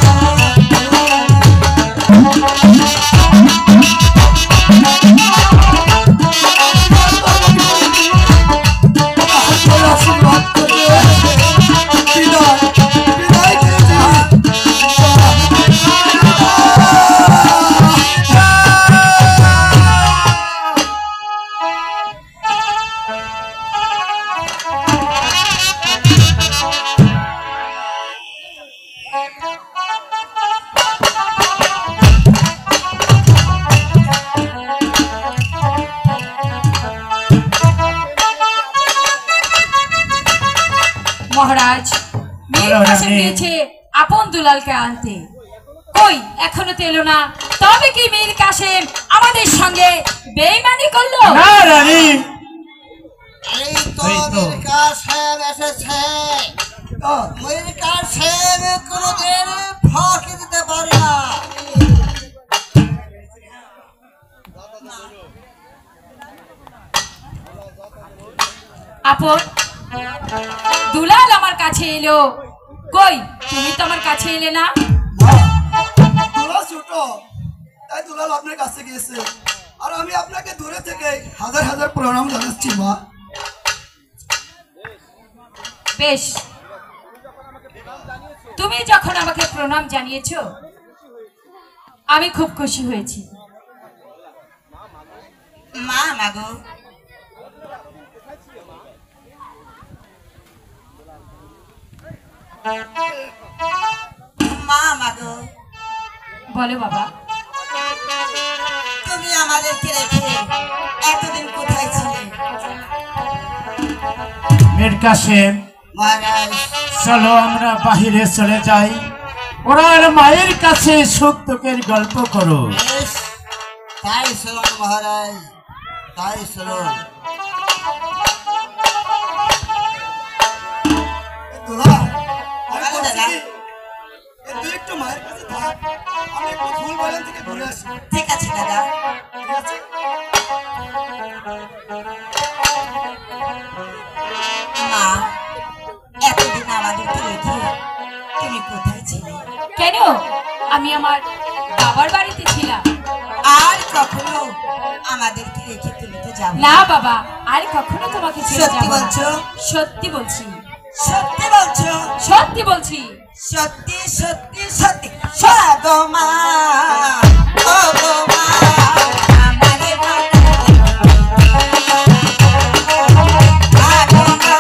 [SPEAKER 8] কাশেম গিয়েছে আপন দুলালকে আনতে। কই এখনো তো এলো না, তবে কি মীর কাশেম আমাদের সঙ্গে বেইমানি করলো?
[SPEAKER 2] না রানী,
[SPEAKER 4] এই তো মীর কাশেম এসেছে। মীর কাশেম কোনোদিন ফাঁকি দিতে পারে না।
[SPEAKER 8] আপন দুলাল আমার কাছে এলো, কই তুমি তো আমার কাছে এলে না?
[SPEAKER 5] দুলাল ছোট, তাই দুলাল আপনার কাছে গিয়েছে, আর আমি আপনাকে দূরে থেকে হাজার হাজার প্রণাম জানাচ্ছি মা।
[SPEAKER 8] বেশ, তুমি যখন আমাকে প্রণাম জানিয়েছো আমি খুব খুশি হয়েছি।
[SPEAKER 6] মা মাগো, মা মাগো,
[SPEAKER 8] বলো বাবা।
[SPEAKER 6] তুমি আমাদেরকে রেখে এতদিন কোথায় ছিলে?
[SPEAKER 2] মীর কাশেম,
[SPEAKER 6] মহারাজ,
[SPEAKER 2] চলো আমরা বাহিরে চলে যাই, ওনার মায়ের কাছে সুখ দুঃখের গল্প করো।
[SPEAKER 4] বেশ, তাই চলুন মহারাজ, তাই চলুন।
[SPEAKER 5] দুলাল, আমি
[SPEAKER 6] বলো
[SPEAKER 5] বলছি
[SPEAKER 6] দাদা।
[SPEAKER 5] কি, তুই একটু মায়ের কাছে থাক, আমি একটু ফুল বাগান থেকে ঘুরে আসি।
[SPEAKER 6] ঠিক আছে দাদা।
[SPEAKER 5] ঠিক আছে?
[SPEAKER 6] মা, এতদিন আমাদেরকে রেখে তুমি কোথায় ছিলে?
[SPEAKER 8] কেন? আমি আমার বাবার বাড়িতে ছিলাম।
[SPEAKER 6] আর কখনো আমাদেরকে রেখে তুমি তো যাবে
[SPEAKER 8] না বাবা, আর কখনো তোমাকে ছেড়ে
[SPEAKER 6] সত্যি
[SPEAKER 8] যাব না।
[SPEAKER 6] বলছো?
[SPEAKER 8] সত্যি বলছি,
[SPEAKER 6] সত্যি বলছো?
[SPEAKER 8] সত্যি বলছি।
[SPEAKER 6] সত্যি সত্যি সত্যি সাগো মা, ও গো মা, আমারে সাগো মা,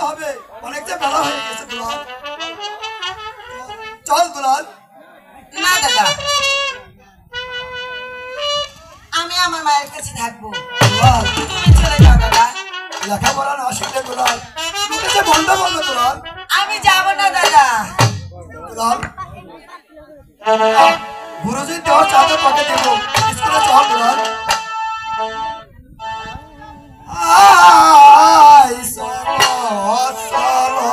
[SPEAKER 5] হবে, অনেক যে বেলা হয়ে গেছে দুলাল। চল দুলাল।
[SPEAKER 6] না দাদা, আমি আমার মায়ের কাছে থাকবো,
[SPEAKER 5] দুলাল,
[SPEAKER 6] তুমি চলে যাও দাদা।
[SPEAKER 5] লেখাপড়া না শিখলে দুলাল তোকে যে বন্ধ বলবো দুলাল।
[SPEAKER 6] আমি যাবো না দাদা।
[SPEAKER 5] দুলাল, গুরুজি দেওয়ার চাদর তোকে দেবো, স্কুলে চল দুলাল। আই চলো চলো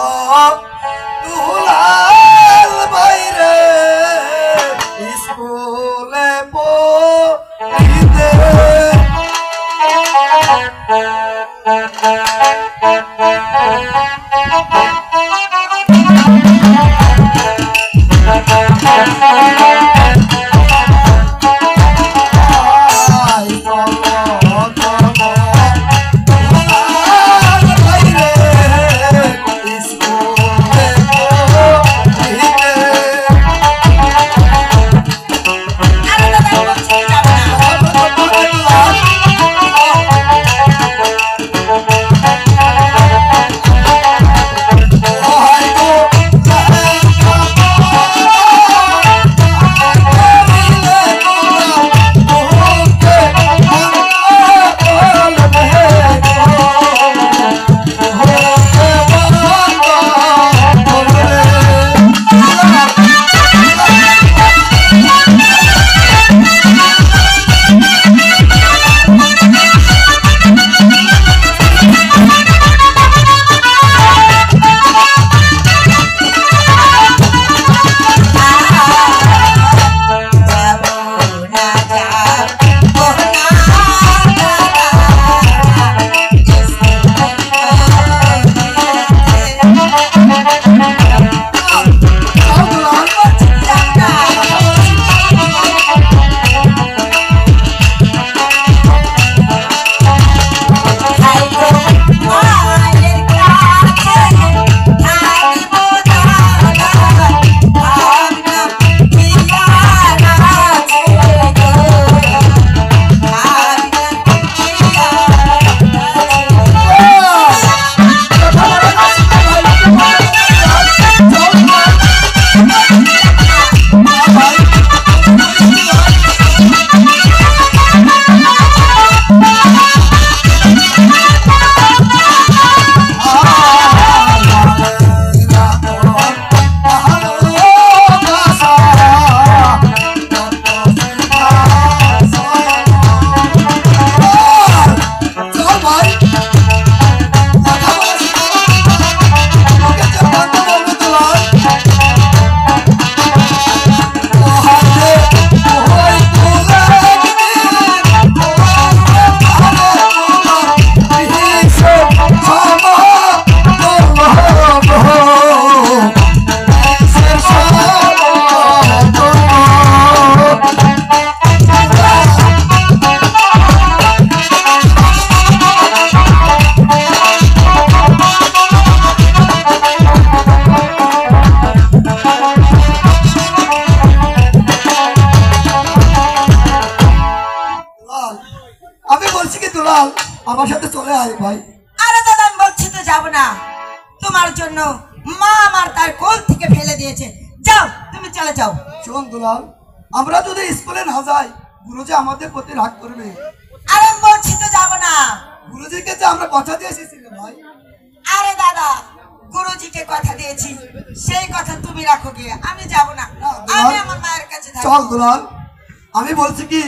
[SPEAKER 5] দুলাল বাইরে স্কুলে পড়িতে। আই চলো চলো দুলাল বাইরে স্কুলে পড়িতে।
[SPEAKER 6] আরে দাদা, বলছি যাবো না।
[SPEAKER 5] আমি বলছি কি দুলাল আমার সাথে চলে আয় ভাই।
[SPEAKER 6] আরে দাদা, আমি বলছি তো যাবো না। তোমার জন্য মা আমার তার কোল থেকে ফেলে দিয়েছে। যাও, তুমি চলে যাও।
[SPEAKER 5] শোন দুলাল, আমরা যদি স্কুলে না যাই গুরুজি আমাদের প্রতি রাগ করবে।
[SPEAKER 6] আরে আমি বলছি তো যাবো না।
[SPEAKER 5] গুরুজিকে যে আমরা কথা দিয়ে এসেছি রে ভাই।
[SPEAKER 6] আরে দাদা, গুরুজিকে কথা দিয়েছি, সেই কথা তুমি রাখো গিয়ে। আমি যাবো না, আমি আমার মায়ের কাছে
[SPEAKER 5] চল
[SPEAKER 6] থাকবো।
[SPEAKER 5] দুলাল, আমি বলছি কি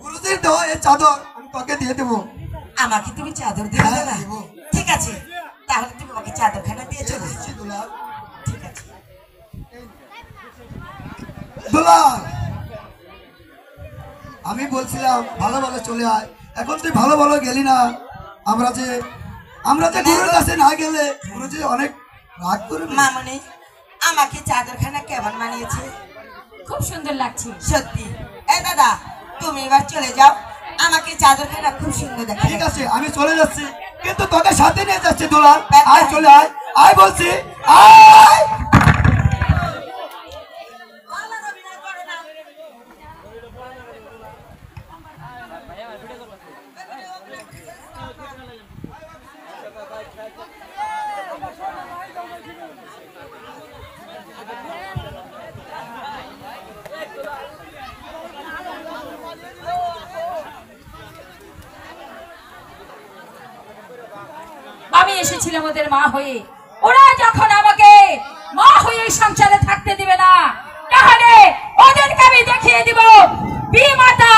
[SPEAKER 5] গুরুজির দেওয়া এই চাদর আমি তোকে দিয়ে দেবো।
[SPEAKER 6] আমাকে তুমি চাদর দেবে
[SPEAKER 5] হ্যাঁ,
[SPEAKER 6] দাদা?
[SPEAKER 5] দেবো।
[SPEAKER 6] ঠিক আছে, তাহলে তুমি আমাকে চাদরখানা দিয়ে চলে
[SPEAKER 5] দিচ্ছি
[SPEAKER 6] এসো।
[SPEAKER 5] দুলাল।
[SPEAKER 6] ঠিক আছে।
[SPEAKER 5] দুলাল, আমি বলছিলাম ভালো ভালো চলে আয়, এখন তুই ভালো ভালো গেলি না। আমরা যে গুরুর কাছে না গেলে গুরুজি অনেক রাগ করবে।
[SPEAKER 6] মামনি, আমাকে চাদরখানা কেমন মানিয়েছে?
[SPEAKER 8] খুব সুন্দর লাগছে।
[SPEAKER 6] সত্যি। এই দাদা, তুমি এবার চলে যাও, আমাকে চাদরখানা খুব সুন্দর দেখা
[SPEAKER 5] ঠিক আছে, আমি চলে যাচ্ছি, কিন্তু তোকে সাথে নিয়ে যাচ্ছি দুলাল। আয় চলে আয়, আয় বলছি আয়।
[SPEAKER 8] এসেছিলাম ওদের মা হয়ে। ওরা যখন আমাকে মা হয়ে সংসারে থাকতে দিবে না, তাহলে ওদেরকে আমি দেখিয়ে দিব বিমাতা